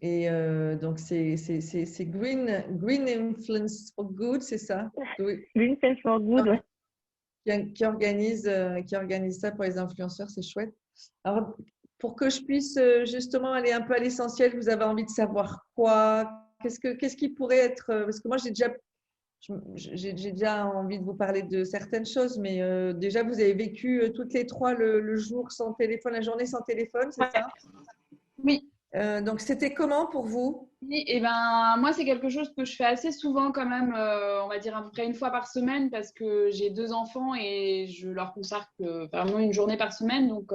Et donc, c'est Green Influence for Good, c'est ça? Green Sense for Good, ouais. Qui organise ça pour les influenceurs, c'est chouette. Alors, pour que je puisse justement aller un peu à l'essentiel, vous avez envie de savoir quoi? Qu'est-ce qui pourrait être… Parce que moi, j'ai déjà envie de vous parler de certaines choses, mais déjà, vous avez vécu toutes les trois le jour sans téléphone, la journée sans téléphone, c'est ça? Oui. Donc, c'était comment pour vous? Oui, et ben moi c'est quelque chose que je fais assez souvent quand même, on va dire à peu près une fois par semaine parce que j'ai 2 enfants et je leur consacre vraiment une journée par semaine, donc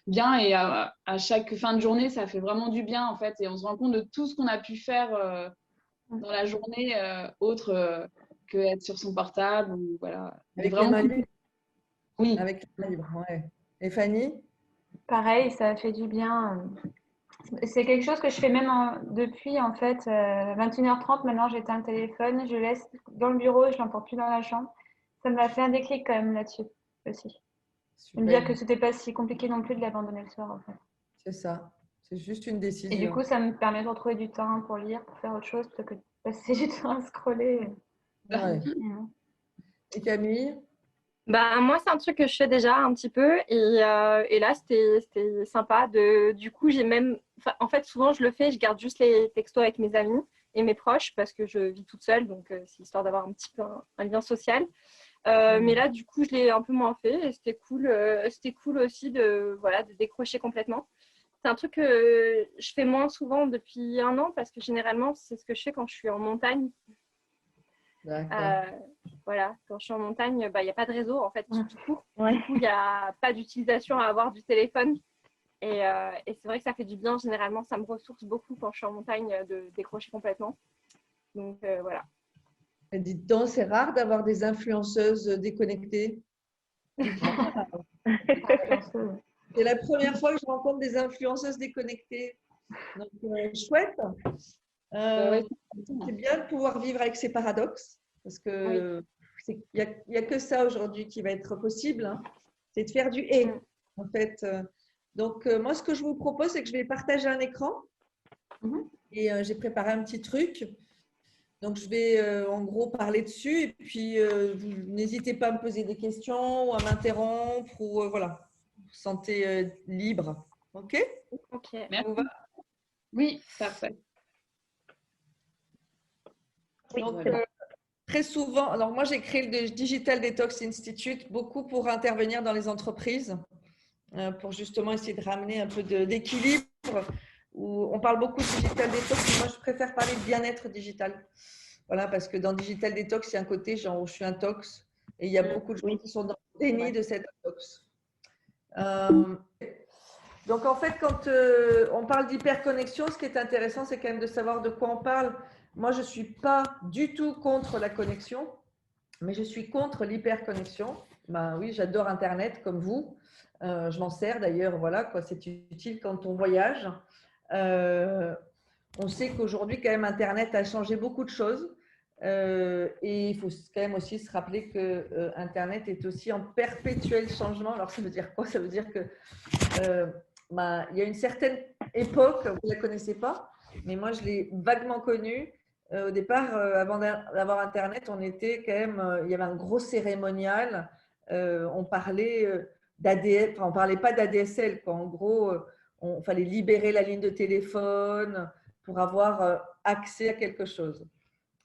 bien et à chaque fin de journée ça fait vraiment du bien en fait et on se rend compte de tout ce qu'on a pu faire dans la journée autre que être sur son portable ou voilà. Avec les Vraiment mains libres. oui. Avec les mains libres, ouais. Et Fanny? Pareil, ça fait du bien. C'est quelque chose que je fais même depuis en fait 21h30. Maintenant, j'éteins le téléphone, je le laisse dans le bureau et je l'emporte plus dans la chambre. Ça m'a fait un déclic quand même là-dessus aussi. De me dire que Super, c'était pas si compliqué non plus de l'abandonner le soir en fait. c'est ça. C'est juste une Et du décision. coup, ça me permet de retrouver du temps pour lire, pour faire autre chose plutôt que de passer du temps à scroller. Ouais. Et Camille? Bah, moi, c'est un truc que je fais déjà un petit peu. Et là, c'était sympa. Du coup, j'ai même. En fait, souvent, je le fais. Je garde juste les textos avec mes amis et mes proches parce que je vis toute seule. Donc, c'est histoire d'avoir un petit peu un lien social. Mais là, du coup, je l'ai un peu moins fait. Et c'était cool aussi voilà, de décrocher complètement. C'est un truc que je fais moins souvent depuis 1 an parce que généralement, c'est ce que je fais quand je suis en montagne. D'accord. Voilà, quand je suis en montagne, bah, y a pas de réseau en fait, tout court. Ouais. Du coup, il n'y a pas d'utilisation à avoir du téléphone. Et c'est vrai que ça fait du bien. Généralement, ça me ressource beaucoup quand je suis en montagne de décrocher complètement. Donc voilà. Et dites donc, c'est rare d'avoir des influenceuses déconnectées. C'est la première fois que je rencontre des influenceuses déconnectées. Donc, chouette. Ouais. C'est bien de pouvoir vivre avec ces paradoxes parce que il y a que ça aujourd'hui qui va être possible. Hein. C'est de faire du et en fait. Donc, moi, ce que je vous propose, c'est que je vais partager un écran et j'ai préparé un petit truc. Donc, je vais en gros parler dessus et puis vous n'hésitez pas à me poser des questions ou à m'interrompre ou voilà, vous vous sentez libre. OK? Ok. Ça vous va? Oui, parfait. Donc, très souvent, alors moi j'ai créé le Digital Detox Institute beaucoup pour intervenir dans les entreprises, pour justement essayer de ramener un peu d'équilibre. Où on parle beaucoup de Digital Detox, mais moi je préfère parler de bien-être digital. Voilà, parce que dans Digital Detox, il y a un côté genre je suis un tox et il y a beaucoup de gens qui sont dans le déni de cette tox. Donc en fait, quand on parle d'hyperconnexion, ce qui est intéressant, c'est quand même de savoir de quoi on parle. Moi, je ne suis pas du tout contre la connexion, mais je suis contre l'hyperconnexion. Ben oui, j'adore Internet comme vous. Je m'en sers d'ailleurs, voilà, quoi, c'est utile quand on voyage. On sait qu'aujourd'hui, quand même, Internet a changé beaucoup de choses. Et il faut quand même aussi se rappeler que Internet est aussi en perpétuel changement. Alors, ça veut dire quoi? Ça veut dire que il y a une certaine époque, vous ne la connaissez pas, mais moi, je l'ai vaguement connue. Au départ, avant d'avoir Internet, on était quand même, il y avait un gros cérémonial. On parlait d'ADS, enfin, on parlait pas d'ADSL, quoi. En gros, on fallait libérer la ligne de téléphone pour avoir accès à quelque chose.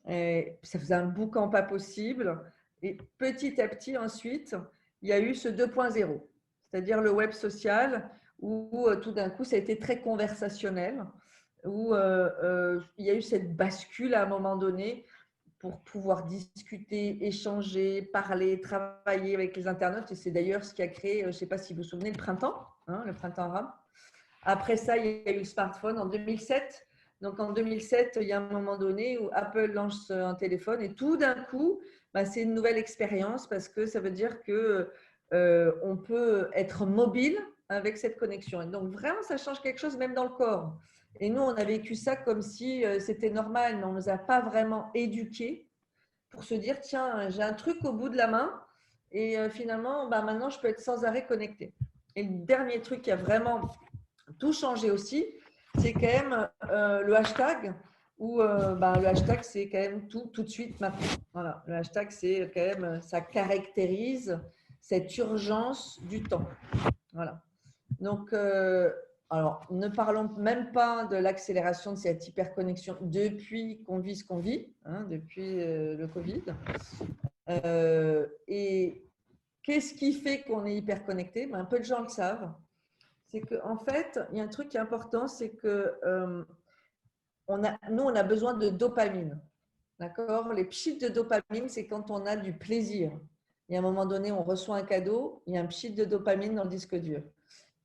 Et ça faisait un boucan pas possible. Et petit à petit, ensuite, il y a eu ce 2.0, c'est-à-dire le web social, où tout d'un coup, ça a été très conversationnel, où il y a eu cette bascule à un moment donné pour pouvoir discuter, échanger, parler, travailler avec les internautes. Et c'est d'ailleurs ce qui a créé, je ne sais pas si vous vous souvenez, le printemps, hein, le printemps arabe. Après ça, il y a eu le smartphone en 2007. Donc en 2007, il y a un moment donné où Apple lance un téléphone et tout d'un coup, c'est une nouvelle expérience parce que ça veut dire que on peut être mobile avec cette connexion. Et donc vraiment, ça change quelque chose même dans le corps. Et nous, on a vécu ça comme si c'était normal, mais on ne nous a pas vraiment éduqués pour se dire, tiens, j'ai un truc au bout de la main et finalement, maintenant, je peux être sans arrêt connecté. Et le dernier truc qui a vraiment tout changé aussi, c'est quand même le hashtag où le hashtag, c'est quand même tout de suite maintenant. Voilà, le hashtag, c'est quand même, ça caractérise cette urgence du temps. Voilà. Donc, alors, ne parlons même pas de l'accélération de cette hyperconnexion depuis qu'on vit ce qu'on vit, hein, depuis le Covid. Et qu'est-ce qui fait qu'on est hyperconnecté? Un peu de gens le savent. C'est qu'en fait, il y a un truc qui est important, c'est que nous, on a besoin de dopamine. D'accord? Les pchits de dopamine, c'est quand on a du plaisir. Et à un moment donné, on reçoit un cadeau, il y a un pchit de dopamine dans le disque dur.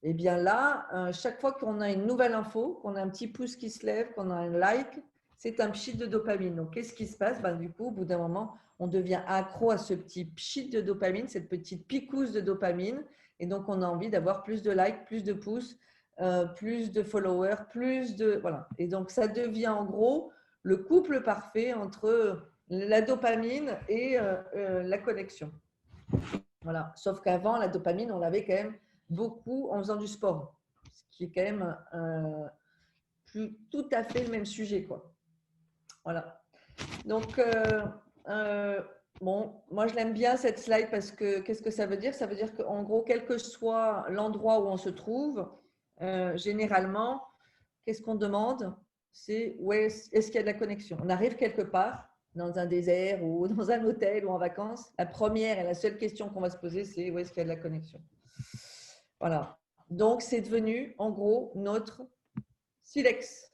Et bien là, chaque fois qu'on a une nouvelle info, qu'on a un petit pouce qui se lève, qu'on a un like, c'est un pchit de dopamine. Donc, qu'est-ce qui se passe? Du coup, au bout d'un moment, on devient accro à ce petit pchit de dopamine, cette petite picouse de dopamine. Et donc, on a envie d'avoir plus de likes, plus de pouces, plus de followers, plus de… Voilà. Et donc, ça devient en gros le couple parfait entre la dopamine et la connexion. Voilà. Sauf qu'avant, la dopamine, on l'avait quand même beaucoup en faisant du sport, ce qui est quand même plus tout à fait le même sujet, quoi. Voilà. Donc, bon, moi, je l'aime bien cette slide parce que qu'est-ce que ça veut dire? Ça veut dire qu'en gros, quel que soit l'endroit où on se trouve, généralement, qu'est-ce qu'on demande? C'est où est-ce qu'il y a de la connexion? On arrive quelque part, dans un désert ou dans un hôtel ou en vacances. La première et la seule question qu'on va se poser, c'est où est-ce qu'il y a de la connexion? Voilà. Donc, c'est devenu, en gros, notre silex.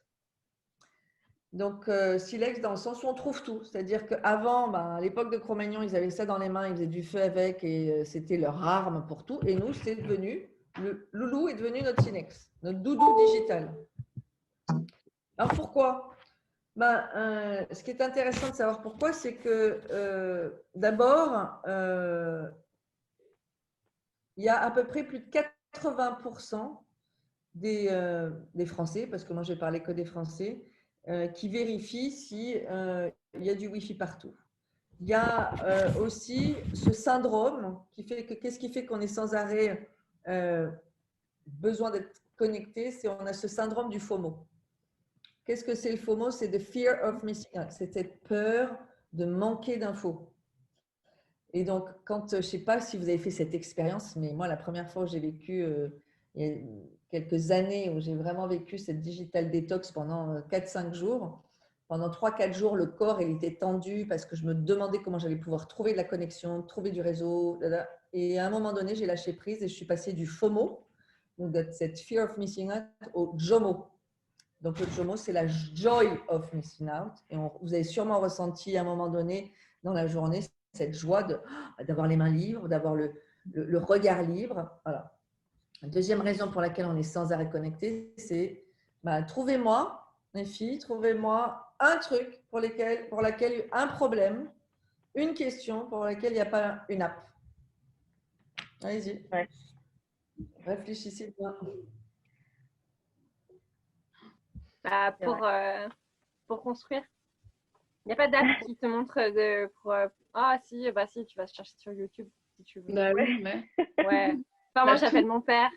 Donc, silex dans le sens où on trouve tout. C'est-à-dire qu'avant, à l'époque de Cro-Magnon, ils avaient ça dans les mains, ils faisaient du feu avec et c'était leur arme pour tout. Et nous, c'est devenu, le loulou est devenu notre silex, notre doudou digital. Alors, pourquoi? Ce qui est intéressant de savoir pourquoi, c'est que d'abord, il y a à peu près plus de 80% des Français, parce que moi, je vais parler que des Français, qui vérifient s'il y a du Wi-Fi partout. Il y a aussi ce syndrome qui fait que, qu'est-ce qui fait qu'on est sans arrêt besoin d'être connecté? C'est on a ce syndrome du FOMO. Qu'est-ce que c'est le FOMO? C'est the fear of missing out. C'est cette peur de manquer d'infos. Et donc, quand, je ne sais pas si vous avez fait cette expérience, mais moi, la première fois où j'ai vécu, il y a quelques années, où j'ai vraiment vécu cette digital detox pendant 4-5 jours, pendant 3-4 jours, le corps, il était tendu parce que je me demandais comment j'allais pouvoir trouver de la connexion, trouver du réseau. Et à un moment donné, j'ai lâché prise et je suis passée du FOMO, donc de cette fear of missing out, au JOMO. Donc, le JOMO, c'est la joy of missing out. Et vous avez sûrement ressenti à un moment donné dans la journée cette joie d'avoir les mains libres, d'avoir le regard libre. Voilà. La deuxième raison pour laquelle on est sans arrêt connecté, c'est trouvez-moi, mes filles, trouvez-moi un truc pour laquelle un problème, une question pour laquelle il n'y a pas une app. Allez-y. Ouais. Réfléchissez bien. Pour construire. Il n'y a pas d'app qui te montre si, tu vas chercher sur YouTube si tu veux. Bah oui, ouais. Enfin, moi, j'appelle mon père.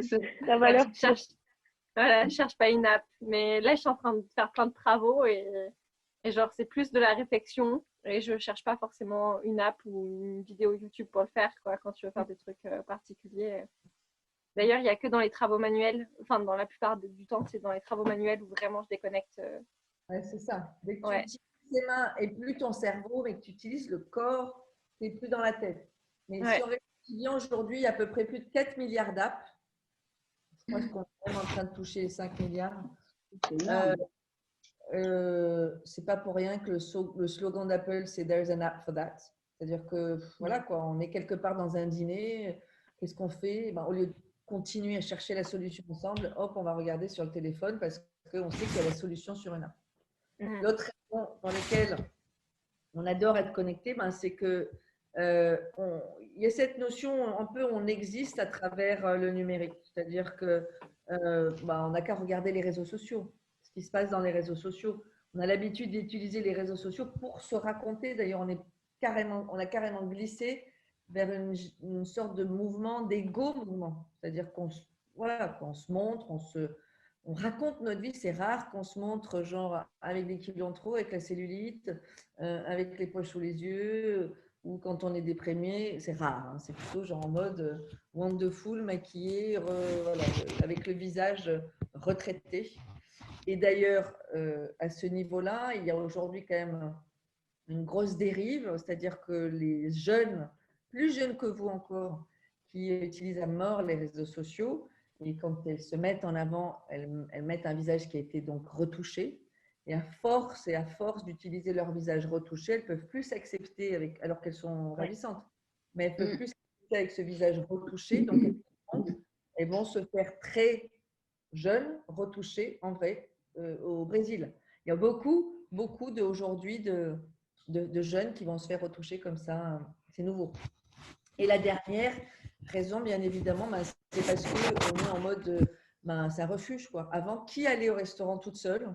Ça va leur je cherche pas une app. Mais là, je suis en train de faire plein de travaux et genre, c'est plus de la réflexion. Et je cherche pas forcément une app ou une vidéo YouTube pour le faire, quoi, quand tu veux faire des trucs particuliers. D'ailleurs, il n'y a que dans les travaux manuels, enfin, dans la plupart du temps, c'est dans les travaux manuels où vraiment je déconnecte. Ouais, c'est ça. Dès que tu utilises tes mains et plus ton cerveau, mais que tu utilises le corps, tu n'es plus dans la tête. Mais si on réfléchit bien, aujourd'hui, il y a à peu près plus de 4 milliards d'apps. Je pense qu'on est vraiment en train de toucher les 5 milliards. C'est pas pour rien que le slogan d'Apple, c'est There's an app for that. C'est-à-dire que, voilà, quoi, on est quelque part dans un dîner, qu'est-ce qu'on fait? Au lieu de continuer à chercher la solution ensemble, hop, on va regarder sur le téléphone parce qu'on sait qu'il y a la solution sur une app. L'autre raison dans laquelle on adore être connecté, c'est que il y a cette notion un peu on existe à travers le numérique. C'est-à-dire que on n'a qu'à regarder les réseaux sociaux, ce qui se passe dans les réseaux sociaux. On a l'habitude d'utiliser les réseaux sociaux pour se raconter. D'ailleurs, on a carrément glissé vers une sorte de mouvement, d'égo-mouvement. C'est-à-dire qu'on voilà, qu'on se montre, on raconte notre vie. C'est rare qu'on se montre genre avec des kilos en trop, avec la cellulite, avec les poches sous les yeux, ou quand on est déprimé. C'est rare, hein. C'est plutôt genre en mode wonderful, maquillé, voilà, avec le visage retraité. Et d'ailleurs, à ce niveau-là, il y a aujourd'hui quand même une grosse dérive, c'est-à-dire que les jeunes, plus jeunes que vous encore, qui utilisent à mort les réseaux sociaux, et quand elles se mettent en avant, elles mettent un visage qui a été donc retouché. Et à force d'utiliser leur visage retouché, elles peuvent plus s'accepter avec, alors qu'elles sont ravissantes, mais elles peuvent plus s'accepter avec ce visage retouché. Donc elles vont se faire très jeunes, retouchées en vrai au Brésil. Il y a beaucoup aujourd'hui de jeunes qui vont se faire retoucher comme ça. C'est nouveau. Et la dernière raison, bien évidemment, c'est parce qu'on est en mode, c'est un refuge, quoi. Avant, qui allait au restaurant toute seule?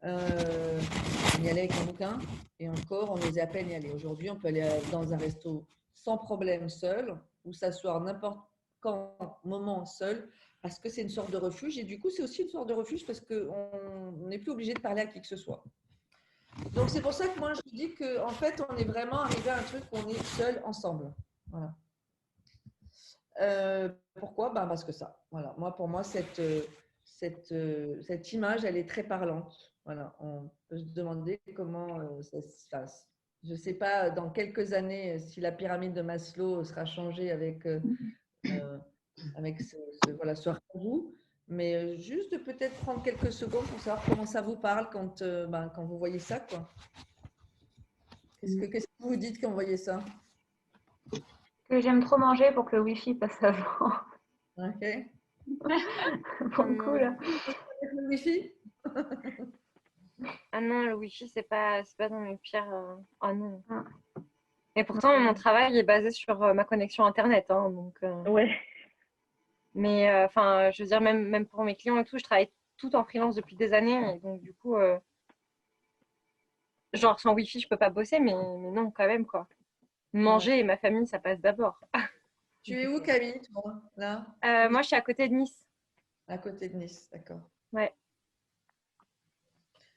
On y allait avec un bouquin et encore, on osait à peine y aller. Aujourd'hui, on peut aller dans un resto sans problème seul ou s'asseoir n'importe quand, moment seul, parce que c'est une sorte de refuge. Et du coup, c'est aussi une sorte de refuge parce qu'on n'est plus obligé de parler à qui que ce soit. Donc, c'est pour ça que moi, je dis qu'en fait, on est vraiment arrivé à un truc où on est seul ensemble. Voilà. Pourquoi? Parce que ça. Voilà. Pour moi, cette image, elle est très parlante. Voilà. On peut se demander comment ça se passe. Je ne sais pas dans quelques années si la pyramide de Maslow sera changée avec voilà, ce rendez-vous. Mais juste de peut-être prendre quelques secondes pour savoir comment ça vous parle quand vous voyez ça, quoi. Qu'est-ce que vous dites quand vous voyez ça? Que j'aime trop manger pour que le wifi passe avant. Ok. Pour le coup, là. Le wifi? Ah non, le wifi, c'est pas dans mes pires. Ah non. Ah. Et pourtant, mon travail est basé sur ma connexion Internet. Hein, donc, Ouais. mais enfin, je veux dire, même pour mes clients et tout, je travaille tout en freelance depuis des années. Et donc, du coup, genre sans wifi, je peux pas bosser, mais non, quand même, quoi. Manger Ouais. et ma famille, ça passe d'abord. Tu es où, Camille, toi? Là? Moi, je suis à côté de Nice. À côté de Nice, d'accord. Ouais.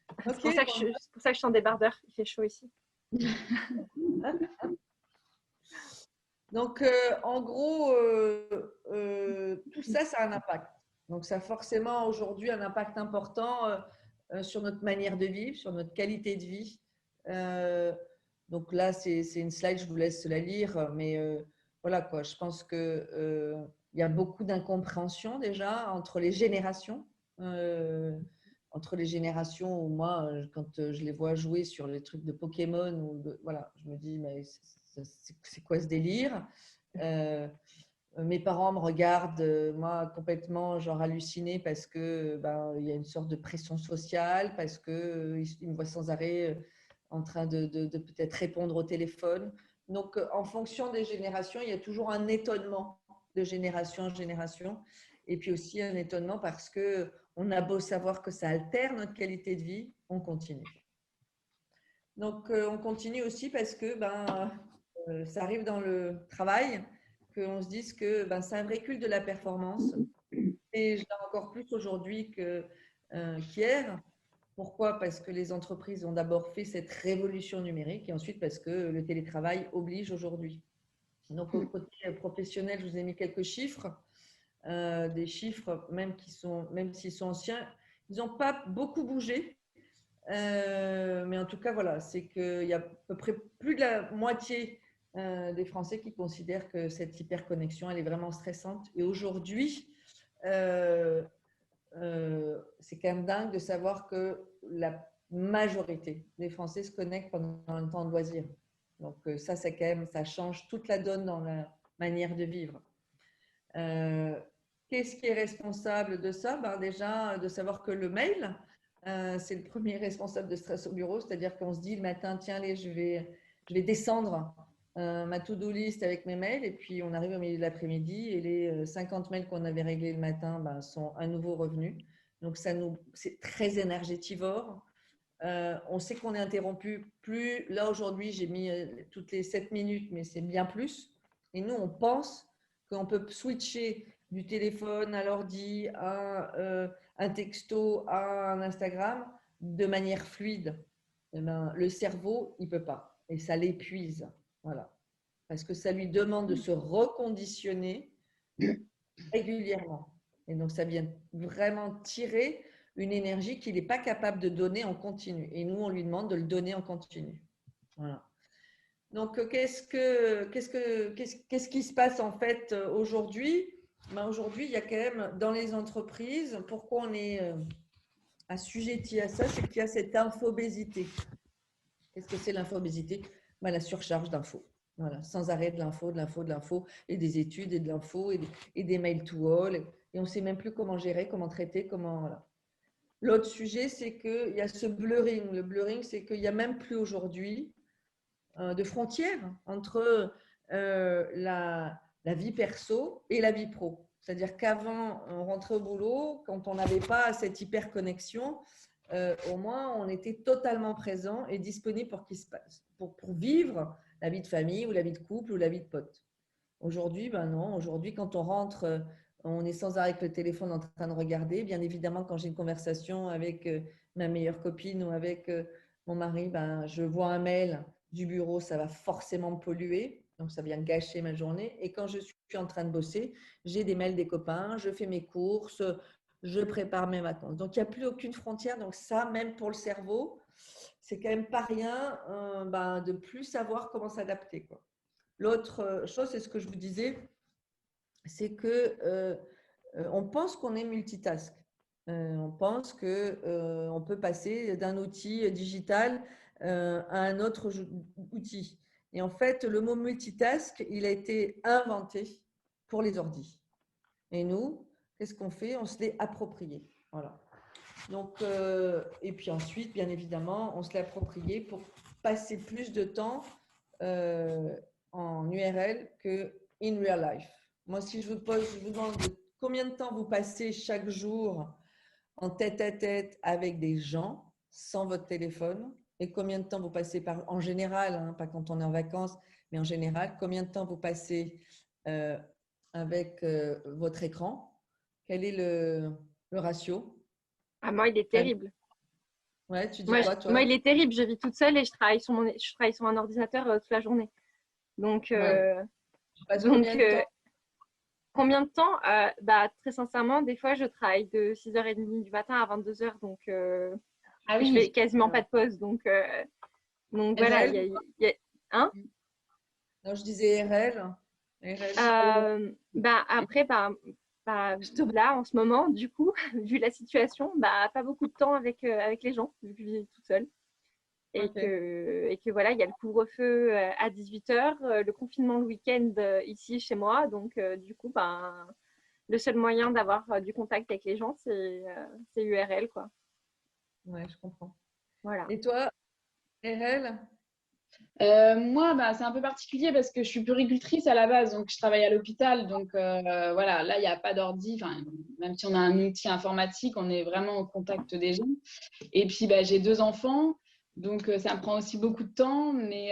Ok. C'est pour ça que je suis en débardeur. Il fait chaud ici. Donc, en gros, tout ça, ça a un impact. Donc, ça a forcément aujourd'hui un impact important sur notre manière de vivre, sur notre qualité de vie. Donc là, c'est une slide, je vous laisse la lire, mais voilà quoi. Je pense que il y a beaucoup d'incompréhension déjà entre les générations. Où moi, quand je les vois jouer sur les trucs de Pokémon, voilà, je me dis, mais c'est quoi ce délire? Mes parents me regardent, moi, complètement genre hallucinée parce que il y a une sorte de pression sociale, parce que ils me voient sans arrêt en train de peut-être répondre au téléphone. Donc, en fonction des générations, il y a toujours un étonnement de génération en génération, et puis aussi un étonnement parce que on a beau savoir que ça altère notre qualité de vie, on continue. Donc, on continue aussi parce que ça arrive dans le travail, qu'on se dise que c'est un véhicule de la performance. Et je l'ai encore plus aujourd'hui qu'hier. Pourquoi? Parce que les entreprises ont d'abord fait cette révolution numérique et ensuite parce que le télétravail oblige aujourd'hui. Donc, au côté professionnel, je vous ai mis quelques chiffres. Des chiffres, même s'ils sont anciens, ils n'ont pas beaucoup bougé. Mais en tout cas, voilà, c'est qu'il y a à peu près plus de la moitié des Français qui considèrent que cette hyperconnexion, elle est vraiment stressante. Et aujourd'hui, c'est quand même dingue de savoir que la majorité des Français se connectent pendant un temps de loisir. Donc ça quand même, ça change toute la donne dans la manière de vivre. Qu'est-ce qui est responsable de ça? Déjà, de savoir que le mail, c'est le premier responsable de stress au bureau, c'est-à-dire qu'on se dit le matin, tiens, allez, je vais descendre ma to-do list avec mes mails, et puis on arrive au milieu de l'après-midi et les 50 mails qu'on avait réglés le matin sont à nouveau revenus. Donc, c'est très énergétivore. On sait qu'on est interrompu plus. Là, aujourd'hui, j'ai mis toutes les 7 minutes, mais c'est bien plus. Et nous, on pense qu'on peut switcher du téléphone à l'ordi, à un texto, à un Instagram, de manière fluide, eh ben, le cerveau, il ne peut pas. Et ça l'épuise. Voilà. Parce que ça lui demande de se reconditionner régulièrement. Et donc, ça vient vraiment tirer une énergie qu'il n'est pas capable de donner en continu. Et nous, on lui demande de le donner en continu. Voilà. Donc, qu'est-ce qui se passe en fait aujourd'hui? Ben, aujourd'hui, il y a quand même dans les entreprises, pourquoi on est assujetti à ça, c'est qu'il y a cette infobésité. Qu'est-ce que c'est l'infobésité? Ben, la surcharge d'infos. Voilà, sans arrêt de l'info, de l'info, de l'info, et des études, et de l'info, et des mails to all. Et on ne sait même plus comment gérer, comment traiter, comment. Voilà. L'autre sujet, c'est qu'il y a ce blurring. Le blurring, c'est qu'il n'y a même plus aujourd'hui de frontières entre la vie perso et la vie pro. C'est-à-dire qu'avant, on rentrait au boulot, quand on n'avait pas cette hyper-connexion, au moins, on était totalement présent et disponible pour vivre la vie de famille ou la vie de couple ou la vie de pote. Aujourd'hui, ben non. Aujourd'hui, quand on rentre, on est sans arrêt avec le téléphone en train de regarder. Bien évidemment, quand j'ai une conversation avec ma meilleure copine ou avec mon mari, ben, je vois un mail du bureau, ça va forcément me polluer. Donc, ça vient gâcher ma journée. Et quand je suis en train de bosser, j'ai des mails des copains, je fais mes courses, je prépare mes vacances. Donc, il n'y a plus aucune frontière. Donc, ça, même pour le cerveau, c'est quand même pas rien ben, de plus savoir comment s'adapter, quoi. L'autre chose, c'est ce que je vous disais, c'est que on pense qu'on est multitask. On pense qu'on peut passer d'un outil digital à un autre outil. Et en fait, le mot multitask, il a été inventé pour les ordis. Et nous, qu'est-ce qu'on fait? On se l'est approprié. Voilà. Donc, et puis ensuite, bien évidemment, on se l'est approprié pour passer plus de temps en URL que in real life. Moi, si je vous demande combien de temps vous passez chaque jour en tête-à-tête avec des gens sans votre téléphone et combien de temps vous passez en général, hein, pas quand on est en vacances, mais en général, combien de temps vous passez avec votre écran? Quel est le ratio? Ah, moi, il est terrible. Ouais, tu dis quoi, toi? Moi, il est terrible. Je vis toute seule et je travaille sur un ordinateur toute la journée. Donc, combien de temps? Bah, très sincèrement, des fois, je travaille de 6h30 du matin à 22h. Donc, je fais quasiment pas de pause. Donc voilà. Hein? Non, je disais RL. Après, là, en ce moment, du coup, vu la situation, pas beaucoup de temps avec les gens, vu que je vis toute seule. Et que voilà, il y a le couvre-feu à 18h, le confinement le week-end ici chez moi. Donc, du coup, le seul moyen d'avoir du contact avec les gens, c'est URL, quoi. Ouais, je comprends. Voilà. Et toi, RL? Moi, c'est un peu particulier parce que je suis puéricultrice à la base, donc je travaille à l'hôpital. Donc voilà, là, il n'y a pas d'ordi. Même si on a un outil informatique, on est vraiment au contact des gens. Et puis, j'ai 2 enfants, donc ça me prend aussi beaucoup de temps. Mais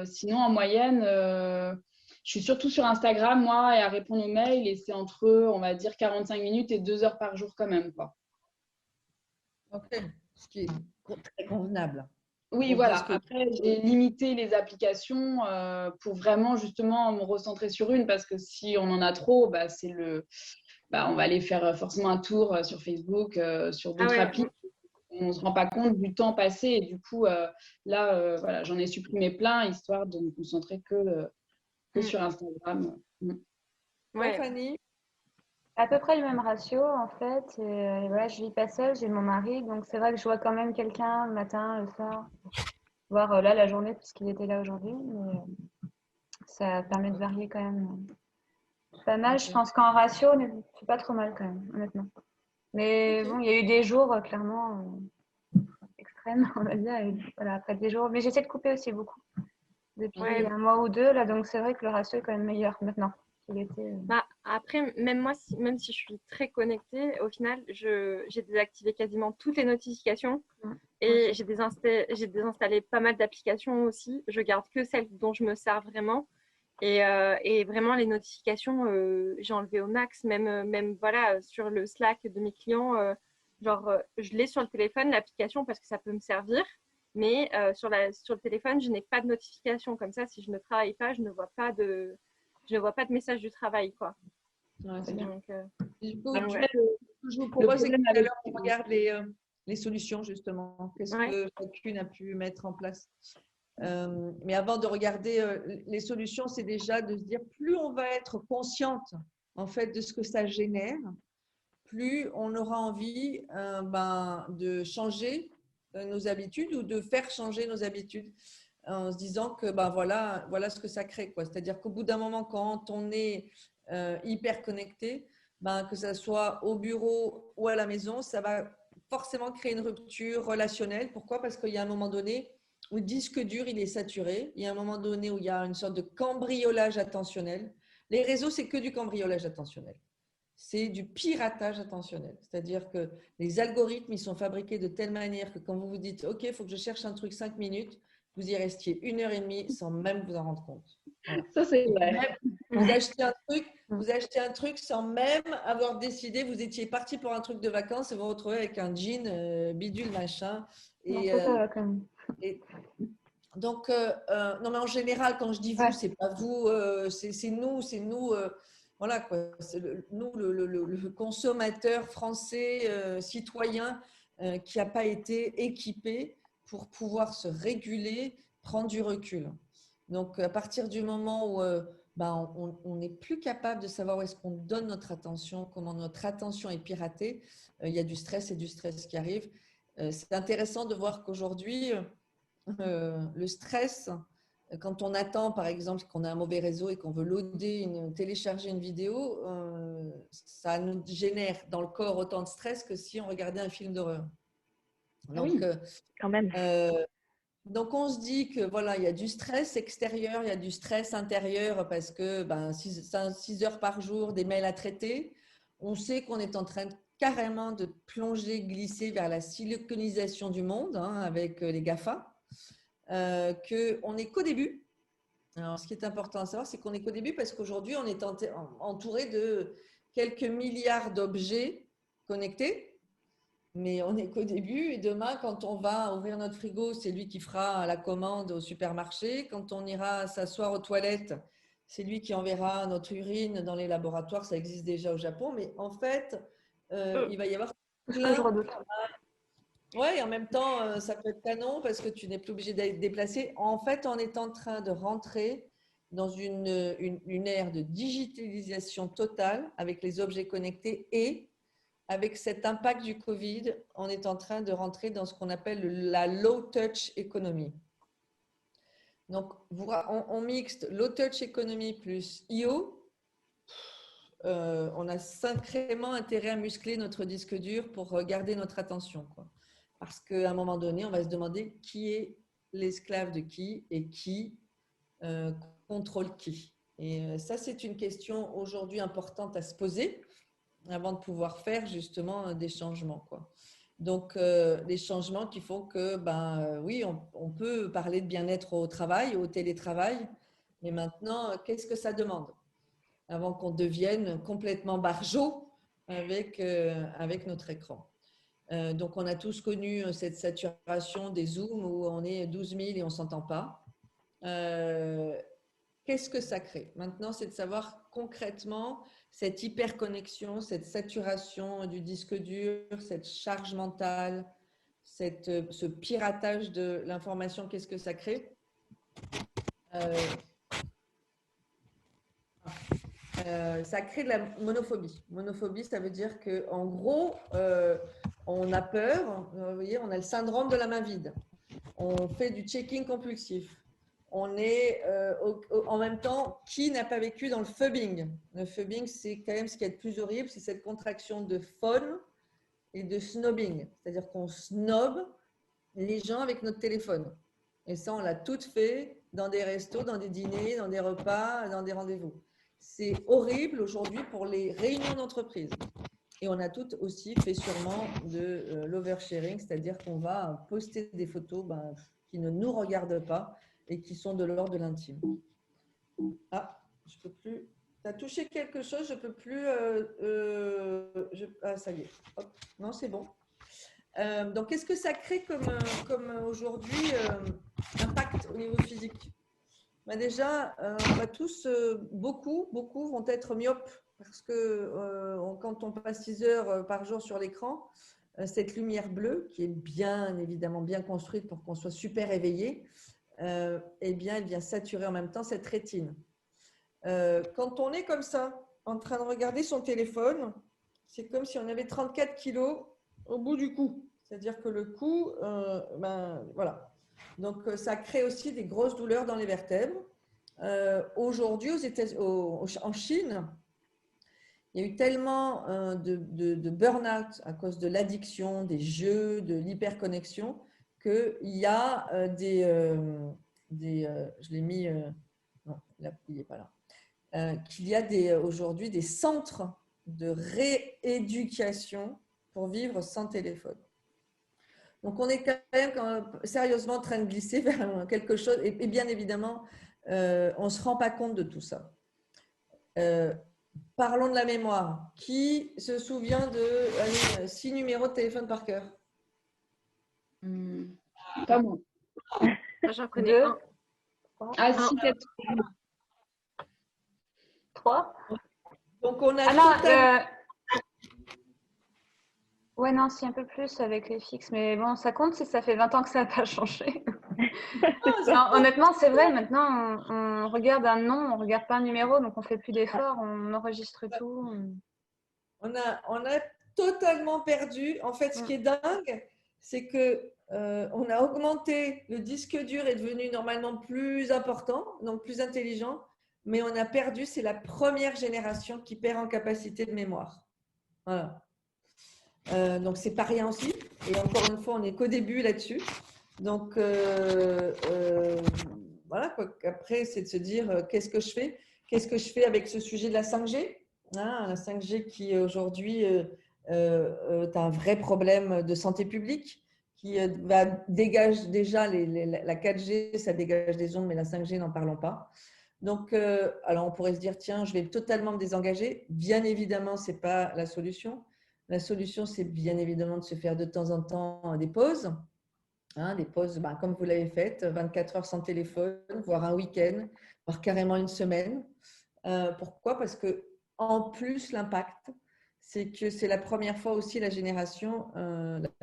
sinon, en moyenne, je suis surtout sur Instagram, moi, et à répondre aux mails. Et c'est entre, on va dire, 45 minutes et 2 heures par jour quand même, quoi. Ok, ce qui est très convenable. Oui, voilà. Après, j'ai limité les applications pour vraiment justement me recentrer sur une parce que si on en a trop, on va aller faire forcément un tour sur Facebook, sur d'autres applis. On ne se rend pas compte du temps passé et du coup, là, voilà, j'en ai supprimé plein histoire de me concentrer que sur Instagram. Ouais, Fanny? À peu près le même ratio en fait. Et voilà, je vis pas seule, j'ai mon mari, donc c'est vrai que je vois quand même quelqu'un le matin, le soir, voire là la journée puisqu'il était là aujourd'hui. Mais ça permet de varier quand même pas mal. Je pense qu'en ratio, c'est pas trop mal quand même, honnêtement. Mais bon, il y a eu des jours clairement extrêmes, on va dire. Et voilà, après des jours, mais j'essaie de couper aussi beaucoup depuis un mois ou deux là, donc c'est vrai que le ratio est quand même meilleur maintenant. Après, même si je suis très connectée, au final, j'ai désactivé quasiment toutes les notifications et j'ai désinstallé pas mal d'applications aussi. Je garde que celles dont je me sers vraiment. Et vraiment, les notifications, j'ai enlevé au max, même voilà, sur le Slack de mes clients, je l'ai sur le téléphone, l'application, parce que ça peut me servir. Mais sur le téléphone, je n'ai pas de notification. Comme ça, si je ne travaille pas, je ne vois pas de message du travail, quoi. Ouais, c'est bien. Donc, Du coup, donc, ouais. je vous propose que problème tout à avec- l'heure, on regarde les solutions, justement. Qu'est-ce Ouais. que chacune a pu mettre en place. Mais avant de regarder les solutions, c'est déjà de se dire, plus on va être consciente en fait de ce que ça génère, plus on aura envie de changer nos habitudes ou de faire changer nos habitudes en se disant que voilà ce que ça crée, quoi. C'est-à-dire qu'au bout d'un moment, quand on est hyper connecté, que ce soit au bureau ou à la maison, ça va forcément créer une rupture relationnelle. Pourquoi? Parce qu'il y a un moment donné où le disque dur, il est saturé. Il y a un moment donné où il y a une sorte de cambriolage attentionnel. Les réseaux, c'est que du cambriolage attentionnel. C'est du piratage attentionnel. C'est-à-dire que les algorithmes, ils sont fabriqués de telle manière que quand vous vous dites « Ok, il faut que je cherche un truc 5 minutes », vous y restiez 1 heure et demie sans même vous en rendre compte. Voilà. Ça, c'est vrai. Vous achetez un truc sans même avoir décidé, vous étiez parti pour un truc de vacances et vous vous retrouvez avec un jean bidule machin. Et, et donc, non, mais en général, quand je dis vous, c'est pas vous, c'est nous, voilà quoi. C'est nous, le consommateur français, citoyen, qui n'a pas été équipé pour pouvoir se réguler, prendre du recul. Donc, à partir du moment où on n'est plus capable de savoir où est-ce qu'on donne notre attention, comment notre attention est piratée, il y a du stress et du stress qui arrive. C'est intéressant de voir qu'aujourd'hui, le stress, quand on attend, par exemple, qu'on a un mauvais réseau et qu'on veut télécharger une vidéo, ça nous génère dans le corps autant de stress que si on regardait un film d'horreur. Donc, quand même. Donc, on se dit que voilà, il y a du stress extérieur, il y a du stress intérieur parce que 6 heures par jour, des mails à traiter. On sait qu'on est en train carrément de plonger, glisser vers la siliconisation du monde avec les GAFA, qu'on n'est qu'au début. Alors, ce qui est important à savoir, c'est qu'on n'est qu'au début parce qu'aujourd'hui, on est entouré de quelques milliards d'objets connectés. Mais on n'est qu'au début et demain, quand on va ouvrir notre frigo, c'est lui qui fera la commande au supermarché. Quand on ira s'asseoir aux toilettes, c'est lui qui enverra notre urine dans les laboratoires. Ça existe déjà au Japon. Mais en fait, il va y avoir plein. Je redoute. Ouais, et en même temps, ça peut être canon parce que tu n'es plus obligé d'être déplacé. En fait, on est en train de rentrer dans une ère de digitalisation totale avec les objets connectés et avec cet impact du Covid, on est en train de rentrer dans ce qu'on appelle la low-touch economy. Donc, on mixte low-touch economy plus IO. On a sacrément intérêt à muscler notre disque dur pour garder notre attention, quoi. Parce qu'à un moment donné, on va se demander qui est l'esclave de qui et qui contrôle qui. Et ça, c'est une question aujourd'hui importante à se poser avant de pouvoir faire justement des changements, quoi. Donc, des changements qui font que, oui, on peut parler de bien-être au travail, au télétravail, mais maintenant, qu'est-ce que ça demande avant qu'on devienne complètement barjot avec notre écran. Donc, on a tous connu cette saturation des Zooms où on est 12 000 et on ne s'entend pas. Qu'est-ce que ça crée? Maintenant, c'est de savoir concrètement cette hyperconnexion, cette saturation du disque dur, cette charge mentale, ce piratage de l'information, qu'est-ce que ça crée? Ça crée de la monophobie. Monophobie, ça veut dire qu'en gros, on a peur, vous voyez, on a le syndrome de la main vide. On fait du checking compulsif. On est en même temps, qui n'a pas vécu dans le phubbing? Le phubbing, c'est quand même ce qui est le plus horrible, c'est cette contraction de phone et de snobbing. C'est-à-dire qu'on snob les gens avec notre téléphone. Et ça, on l'a toutes fait dans des restos, dans des dîners, dans des repas, dans des rendez-vous. C'est horrible aujourd'hui pour les réunions d'entreprise. Et on a toutes aussi fait sûrement de l'oversharing, c'est-à-dire qu'on va poster des photos qui ne nous regardent pas et qui sont de l'ordre de l'intime. Ah, je peux plus. Tu as touché quelque chose, je peux plus. Ah, ça y est. Hop. Non, c'est bon. Donc, qu'est-ce que ça crée comme aujourd'hui impact au niveau physique? Ben déjà, on va tous, beaucoup vont être myopes parce que quand on passe 6 heures par jour sur l'écran, cette lumière bleue, qui est bien évidemment bien construite pour qu'on soit super éveillé, eh bien, elle vient saturer en même temps cette rétine. Quand on est comme ça, en train de regarder son téléphone, c'est comme si on avait 34 kilos au bout du cou. C'est-à-dire que le cou, voilà. Donc, ça crée aussi des grosses douleurs dans les vertèbres. Aujourd'hui, en Chine, il y a eu tellement de burn-out à cause de l'addiction, des jeux, de l'hyperconnexion, qu'il y a je l'ai mis, non, il n'est pas là, qu'il y a aujourd'hui des centres de rééducation pour vivre sans téléphone. Donc, on est quand même sérieusement en train de glisser vers quelque chose, et bien évidemment, on ne se rend pas compte de tout ça. Parlons de la mémoire. Qui se souvient de 6 numéros de téléphone par cœur? Pas moi. J'en connais un. Ah, si, peut-être. 3. Donc, on a Alors, ouais, non, si un peu plus avec les fixes, mais bon, ça compte si ça fait 20 ans que ça n'a pas changé. Non, honnêtement, c'est vrai, maintenant, on regarde un nom, on ne regarde pas un numéro, donc on ne fait plus d'efforts, on enregistre tout. On a totalement perdu. En fait, ce qui est dingue, c'est que on a augmenté, le disque dur est devenu normalement plus important, donc plus intelligent, mais on a perdu, c'est la première génération qui perd en capacité de mémoire. Voilà. Donc, c'est pas rien aussi. Et encore une fois, on n'est qu'au début là-dessus. Donc, voilà, quoi. Après, c'est de se dire qu'est-ce que je fais? Qu'est-ce que je fais avec ce sujet de la 5G? La 5G qui aujourd'hui est un vrai problème de santé publique, qui dégage déjà la 4G, ça dégage des ondes, mais la 5G, n'en parlons pas. Donc, alors on pourrait se dire, tiens, je vais totalement me désengager. Bien évidemment, ce n'est pas la solution. La solution, c'est bien évidemment de se faire de temps en temps des pauses. Des pauses, comme vous l'avez fait, 24 heures sans téléphone, voire un week-end, voire carrément une semaine. Pourquoi? Parce que en plus, l'impact, c'est que c'est la première fois aussi la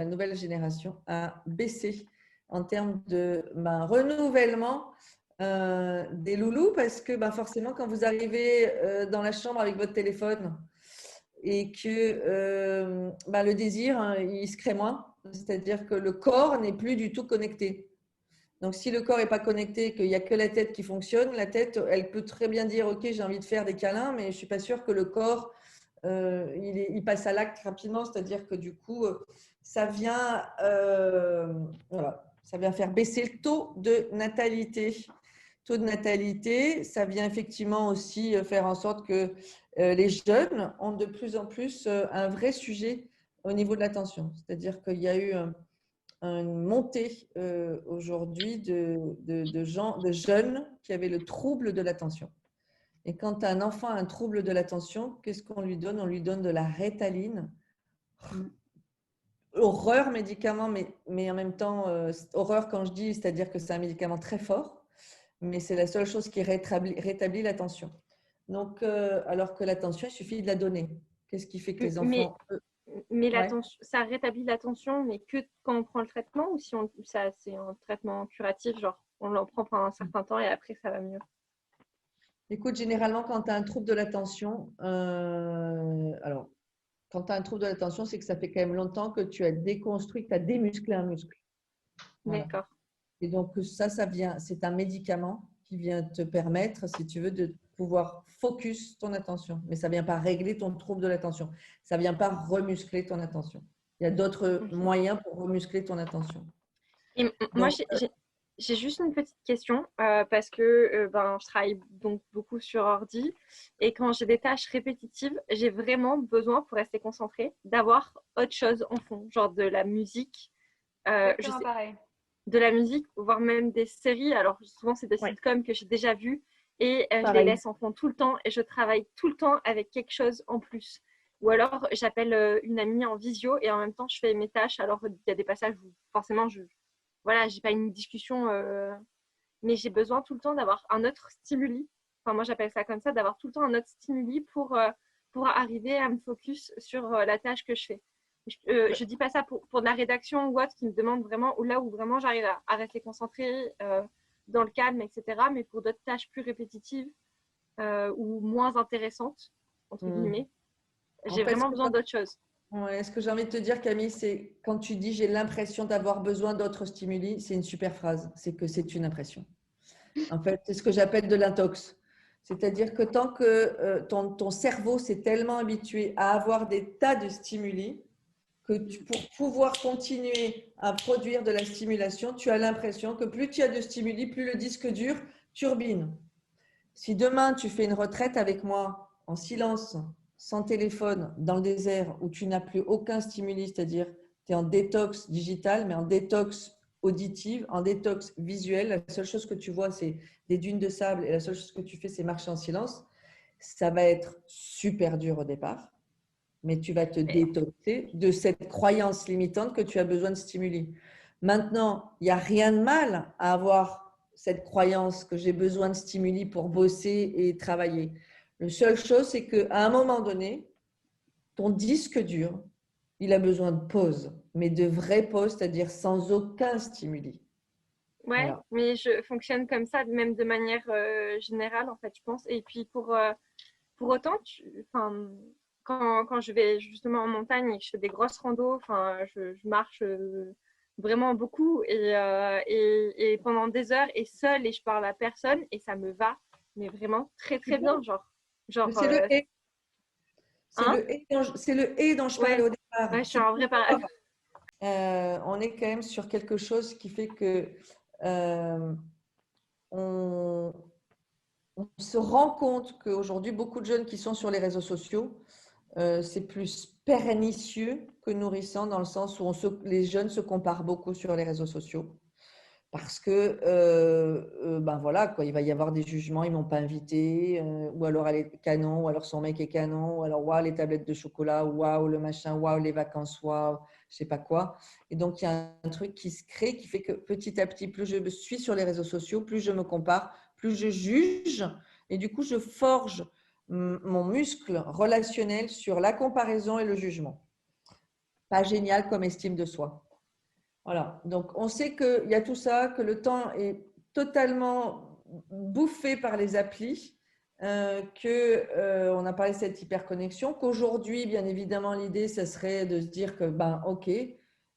nouvelle génération a baissé en termes de renouvellement des loulous, parce que forcément, quand vous arrivez dans la chambre avec votre téléphone et que le désir, il se crée moins, c'est-à-dire que le corps n'est plus du tout connecté. Donc, si le corps n'est pas connecté, qu'il n'y a que la tête qui fonctionne, la tête, elle peut très bien dire « Ok, j'ai envie de faire des câlins », mais je ne suis pas sûre que le corps, il passe à l'acte rapidement. C'est-à-dire que du coup, ça vient faire baisser le taux de natalité. Ça vient effectivement aussi faire en sorte que les jeunes ont de plus en plus un vrai sujet au niveau de l'attention. C'est-à-dire qu'il y a eu une montée aujourd'hui de jeunes qui avaient le trouble de l'attention. Et quand un enfant a un trouble de l'attention, qu'est-ce qu'on lui donne? On lui donne de la Ritaline. Horreur médicament, mais en même temps, horreur quand je dis, c'est-à-dire que c'est un médicament très fort, mais c'est la seule chose qui rétablit l'attention. Donc, alors que l'attention, il suffit de la donner. Qu'est-ce qui fait que les enfants… Mais ça rétablit l'attention, mais que quand on prend le traitement, ou si c'est un traitement curatif, genre on l'en prend pendant un certain temps et après ça va mieux? Écoute, généralement, quand tu as un trouble de l'attention, quand tu as un trouble de l'attention, c'est que ça fait quand même longtemps que tu as déconstruit, que tu as démusclé un muscle. Voilà. D'accord. Et donc, c'est un médicament qui vient te permettre, si tu veux, de pouvoir focus ton attention. Mais ça ne vient pas régler ton trouble de l'attention. Ça ne vient pas remuscler ton attention. Il y a d'autres moyens pour remuscler ton attention. Et moi, j'ai juste une petite question parce que je travaille donc beaucoup sur ordi et quand j'ai des tâches répétitives, j'ai vraiment besoin pour rester concentrée d'avoir autre chose en fond, genre de la musique. Pareil. De la musique, voire même des séries. Alors souvent, c'est des sitcoms que j'ai déjà vues et je les Pareil. laisse en fond tout le temps et je travaille tout le temps avec quelque chose en plus. Ou alors, j'appelle une amie en visio et en même temps, je fais mes tâches. Alors, il y a des passages où forcément, voilà, j'ai pas une discussion, mais j'ai besoin tout le temps d'avoir un autre stimuli. Enfin, moi, j'appelle ça comme ça, d'avoir tout le temps un autre stimuli pour arriver à me focus sur la tâche que je fais. Je dis pas ça pour de la rédaction ou autre qui me demande vraiment, ou là où vraiment j'arrive à rester concentrée dans le calme, etc. Mais pour d'autres tâches plus répétitives ou moins intéressantes, entre guillemets, En j'ai fait, vraiment besoin d'autre chose. ouais, ce que j'ai envie de te dire, Camille, c'est quand tu dis j'ai l'impression d'avoir besoin d'autres stimuli, c'est une super phrase. C'est que c'est une impression. En fait, c'est ce que j'appelle de l'intox. C'est-à-dire que tant que ton cerveau s'est tellement habitué à avoir des tas de stimuli que pour pouvoir continuer à produire de la stimulation, tu as l'impression que plus tu as de stimuli, plus le disque dur turbine. Si demain tu fais une retraite avec moi en silence, sans téléphone, dans le désert, où tu n'as plus aucun stimuli, c'est-à-dire tu es en détox digital, mais en détox auditive, en détox visuel, la seule chose que tu vois, c'est des dunes de sable et la seule chose que tu fais, c'est marcher en silence, ça va être super dur au départ, mais tu vas te détoxer de cette croyance limitante que tu as besoin de stimuli. Maintenant, il n'y a rien de mal à avoir cette croyance que j'ai besoin de stimuli pour bosser et travailler. La seule chose, c'est qu'à un moment donné, ton disque dur, il a besoin de pause, mais de vraies pauses, c'est-à-dire sans aucun stimuli. Ouais, Voilà. mais je fonctionne comme ça, même de manière générale, en fait, je pense. Et puis, pour autant, quand je vais justement en montagne et que je fais des grosses randos, je marche vraiment beaucoup et pendant des heures et seule et je parle à personne et ça me va, mais vraiment très, très bien. Mais c'est le et. Hein? C'est le et dont je parlais Ouais, au départ. ouais, je suis en vrai pareil. On est quand même sur quelque chose qui fait que on, on se rend compte qu'aujourd'hui, beaucoup de jeunes qui sont sur les réseaux sociaux, c'est plus pernicieux que nourrissant dans le sens où les jeunes se comparent beaucoup sur les réseaux sociaux. Parce que, ben voilà, quoi, il va y avoir des jugements, ils ne m'ont pas invité, ou alors elle est canon, ou alors son mec est canon, ou alors waouh, les tablettes de chocolat, waouh, le machin, waouh, les vacances, waouh, je sais pas quoi. Et donc, il y a un truc qui se crée qui fait que petit à petit, plus je me suis sur les réseaux sociaux, plus je me compare, plus je juge, et du coup, je forge mon muscle relationnel sur la comparaison et le jugement. Pas génial comme estime de soi. Voilà, donc on sait qu'il y a tout ça, que le temps est totalement bouffé par les applis, on a parlé de cette hyperconnexion, qu'aujourd'hui, bien évidemment, l'idée, ça serait de se dire que, ben, ok,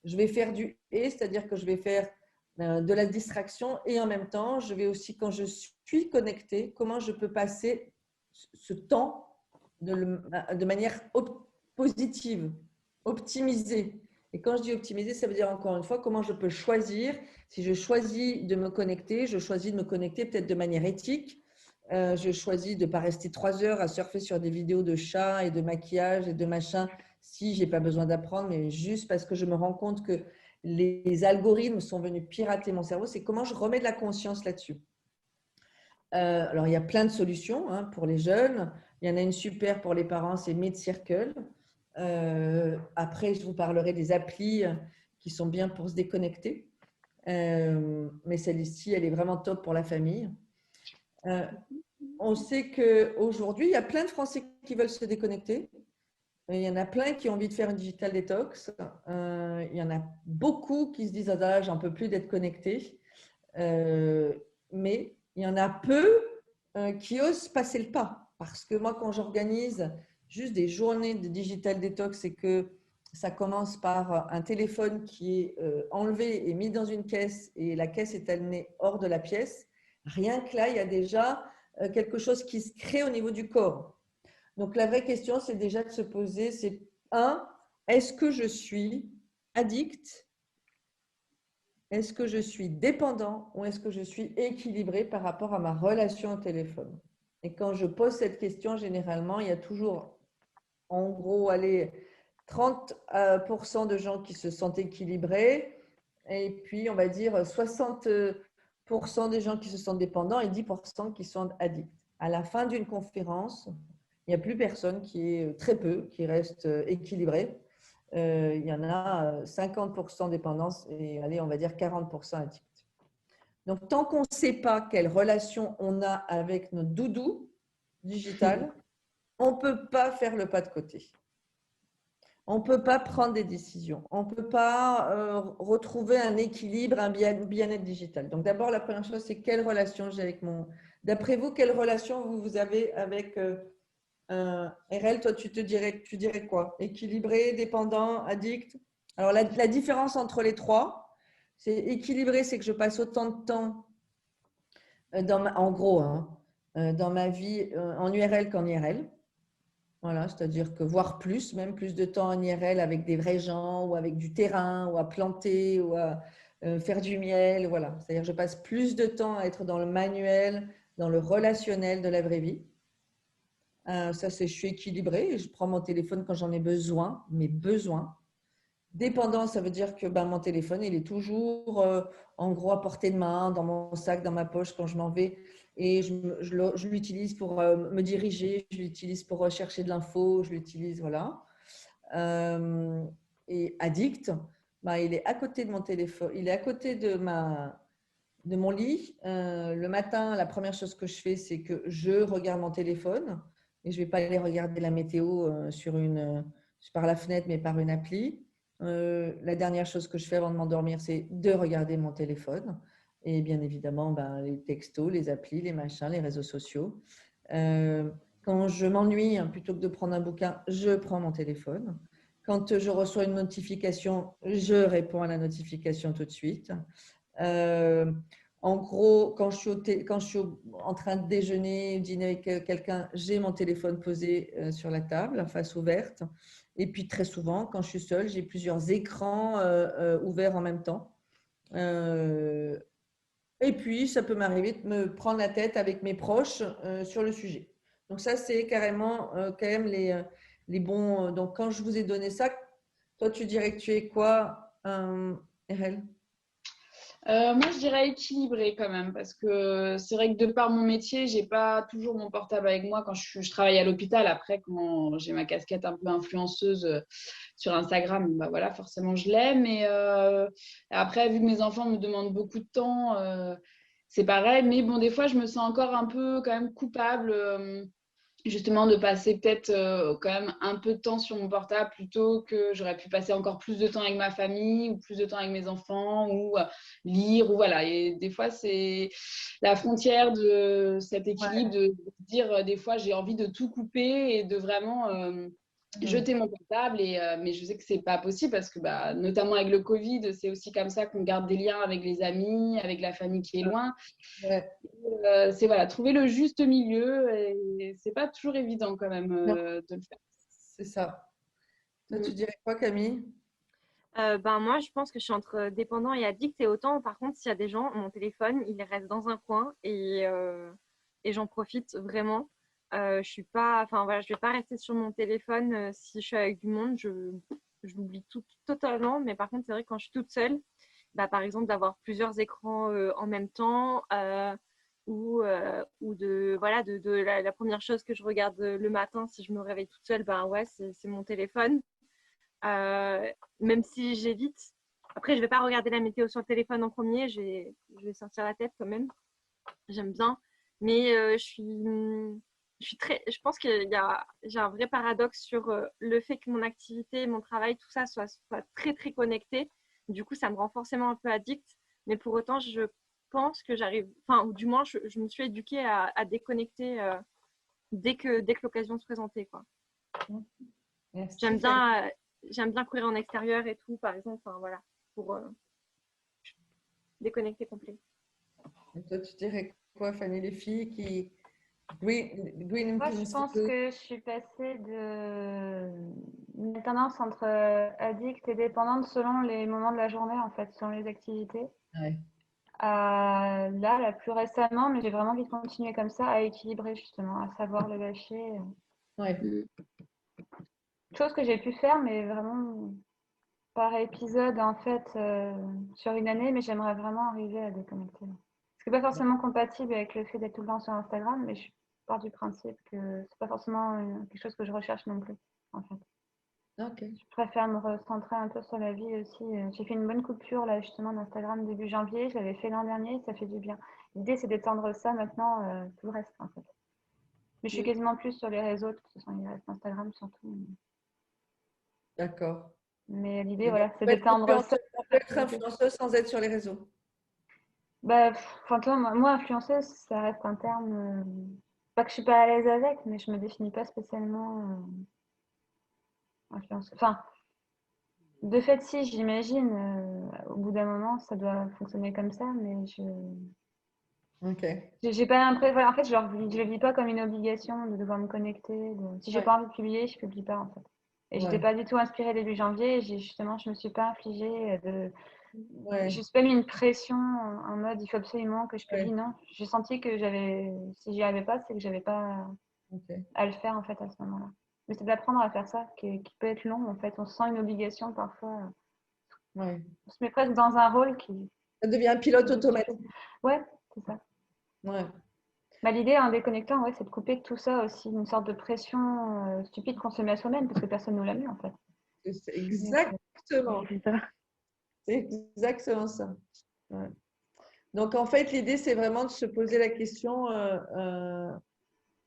je vais faire du et, c'est-à-dire que je vais faire de la distraction et en même temps, je vais aussi, quand je suis connectée, comment je peux passer ce temps de manière positive, optimisée. Et quand je dis optimiser, ça veut dire encore une fois comment je peux choisir. Si je choisis de me connecter, je choisis de me connecter peut-être de manière éthique. Je choisis de ne pas rester 3 heures à surfer sur des vidéos de chats et de maquillage et de machin si je n'ai pas besoin d'apprendre, mais juste parce que je me rends compte que les algorithmes sont venus pirater mon cerveau. C'est comment je remets de la conscience là-dessus. Alors, il y a plein de solutions hein, pour les jeunes. Il y en a une super pour les parents, c'est MidCircle. Après, je vous parlerai des applis qui sont bien pour se déconnecter. Mais celle-ci, elle est vraiment top pour la famille. On sait qu'aujourd'hui, il y a plein de Français qui veulent se déconnecter. Il y en a plein qui ont envie de faire une digital detox. Il y en a beaucoup qui se disent ah, j'en peux plus d'être connecté. Mais il y en a peu qui osent passer le pas. Parce que moi, quand j'organise juste des journées de digital detox, c'est que ça commence par un téléphone qui est enlevé et mis dans une caisse et la caisse est amenée hors de la pièce. Rien que là, il y a déjà quelque chose qui se crée au niveau du corps. Donc, la vraie question, c'est déjà de se poser, c'est est-ce que je suis addict? Est-ce que je suis dépendant ou est-ce que je suis équilibré par rapport à ma relation au téléphone? Et quand je pose cette question, généralement, il y a toujours, en gros, 30% de gens qui se sentent équilibrés et puis, on va dire, 60% des gens qui se sentent dépendants et 10% qui sont addicts. À la fin d'une conférence, il n'y a plus personne qui est très peu, qui reste équilibré. Il y en a 50% dépendance et allez, on va dire 40% addicts. Donc, tant qu'on ne sait pas quelle relation on a avec notre doudou digital, on ne peut pas faire le pas de côté. On ne peut pas prendre des décisions. On ne peut pas retrouver un équilibre, un bien-être digital. Donc, d'abord, la première chose, c'est quelle relation j'ai avec mon… D'après vous, quelle relation vous avez avec RL, toi, tu dirais quoi? Équilibré, dépendant, addict? Alors, la différence entre les trois, c'est équilibré, c'est que je passe autant de temps, en gros, hein, dans ma vie en URL qu'en IRL. Voilà, c'est-à-dire que voire plus, même plus de temps en IRL avec des vrais gens ou avec du terrain ou à planter ou à faire du miel. Voilà, c'est-à-dire que je passe plus de temps à être dans le manuel, dans le relationnel de la vraie vie. Ça, c'est je suis équilibrée et je prends mon téléphone quand j'en ai besoin, mes besoins. Dépendant, ça veut dire que mon téléphone, il est toujours en gros à portée de main, dans mon sac, dans ma poche quand je m'en vais. Et je l'utilise pour me diriger, je l'utilise pour chercher de l'info, je l'utilise, voilà. Et addict, il est à côté de mon téléphone, il est à côté de mon lit. Le matin, la première chose que je fais, c'est que je regarde mon téléphone et je ne vais pas aller regarder la météo par la fenêtre, mais par une appli. La dernière chose que je fais avant de m'endormir, c'est de regarder mon téléphone. Et bien évidemment, les textos, les applis, les machins, les réseaux sociaux. Quand je m'ennuie, plutôt que de prendre un bouquin, je prends mon téléphone. Quand je reçois une notification, je réponds à la notification tout de suite. En gros, quand je suis en train de déjeuner, dîner avec quelqu'un, j'ai mon téléphone posé sur la table, face ouverte. Et puis très souvent, quand je suis seule, j'ai plusieurs écrans ouverts en même temps. Et puis, ça peut m'arriver de me prendre la tête avec mes proches sur le sujet. Donc ça, c'est carrément quand même les bons… donc, quand je vous ai donné ça, toi, tu dirais que tu es quoi, RL? Moi, je dirais équilibré quand même, parce que c'est vrai que de par mon métier, j'ai pas toujours mon portable avec moi quand je travaille à l'hôpital. Après, quand j'ai ma casquette un peu influenceuse sur Instagram, voilà, forcément, je l'ai. Mais après, vu que mes enfants me demandent beaucoup de temps, c'est pareil. Mais bon, des fois, je me sens encore un peu quand même coupable. Justement de passer peut-être quand même un peu de temps sur mon portable plutôt que j'aurais pu passer encore plus de temps avec ma famille ou plus de temps avec mes enfants ou lire ou voilà. Et des fois, c'est la frontière de cet équilibre de dire des fois j'ai envie de tout couper et de vraiment jeter mon portable. Mais je sais que c'est pas possible parce que notamment avec le Covid, c'est aussi comme ça qu'on garde des liens avec les amis, avec la famille qui est loin. Ouais. C'est voilà, trouver le juste milieu et c'est pas toujours évident quand même de le faire. C'est ça. Toi, tu dirais quoi, Camille? Moi, je pense que je suis entre dépendant et addict. Et autant, par contre, s'il y a des gens, mon téléphone, il reste dans un coin et j'en profite vraiment. Je suis pas, enfin voilà, je vais pas rester sur mon téléphone si je suis avec du monde. Je l'oublie totalement. Mais par contre, c'est vrai que quand je suis toute seule, par exemple, d'avoir plusieurs écrans en même temps ou la première chose que je regarde le matin si je me réveille toute seule, c'est mon téléphone. Même si j'évite. Après, je vais pas regarder la météo sur le téléphone en premier. Je vais sortir la tête quand même. J'aime bien. Mais je pense j'ai un vrai paradoxe sur le fait que mon activité, mon travail, tout ça soit très, très connecté. Du coup, ça me rend forcément un peu addict. Mais pour autant, je pense que j'arrive, enfin, ou du moins, je me suis éduquée à déconnecter dès que l'occasion se présentait, quoi. Merci, J'aime bien courir en extérieur et tout, par exemple, enfin, voilà, pour déconnecter complet. Et toi, tu dirais quoi, Fanny, les filles qui… Green Moi, je pense que je suis passée d'une tendance entre addict et dépendante selon les moments de la journée, en fait, selon les activités. Ouais. Là, plus récemment, mais j'ai vraiment envie de continuer comme ça, à équilibrer justement, à savoir le lâcher. Ouais. Chose que j'ai pu faire, mais vraiment par épisode, en fait, sur une année, mais j'aimerais vraiment arriver à déconnecter. Ce qui n'est pas forcément compatible avec le fait d'être tout le temps sur Instagram, mais je pars du principe que c'est pas forcément quelque chose que je recherche non plus, en fait. Ok. Je préfère me recentrer un peu sur la vie aussi. J'ai fait une bonne coupure là justement d'Instagram début janvier. Je l'avais fait l'an dernier, ça fait du bien. L'idée c'est d'étendre ça maintenant tout le reste en fait. Mais je suis quasiment plus sur les réseaux, de toute façon il reste Instagram surtout. D'accord. Mais l'idée Et donc, voilà, c'est d'étendre ça. on peut être influenceuse sans être sur les réseaux. Bah, enfin, toi, moi, influenceuse, ça reste un terme. Pas que je suis pas à l'aise avec, mais je me définis pas spécialement influenceuse. Enfin, de fait, si, j'imagine, au bout d'un moment, ça doit fonctionner comme ça, mais Ok. j'ai pas l'impression. Voilà, en fait, je le vis pas comme une obligation de devoir me connecter. Si j'ai Ouais. pas envie de publier, je publie pas, en fait. Et j'étais Ouais. pas du tout inspirée début janvier. Justement, je me suis pas infligée de. Ouais. Je me suis pas mis une pression en mode il faut absolument que je publie. Ouais. Non, j'ai senti que si j'y arrivais pas, c'est que j'avais pas Ok. à le faire en fait à ce moment-là. Mais c'est d'apprendre à faire ça qui peut être long en fait. On se sent une obligation parfois. Ouais. On se met presque dans un rôle qui. Ça devient un pilote automatique. Ouais, c'est ça. Ouais. Bah, l'idée en déconnectant, ouais, c'est de couper tout ça aussi, une sorte de pression stupide qu'on se met à soi-même parce que personne ne nous l'a mis en fait. C'est exactement. C'est ça. C'est exactement ça. Ouais. Donc, en fait, l'idée, c'est vraiment de se poser la question,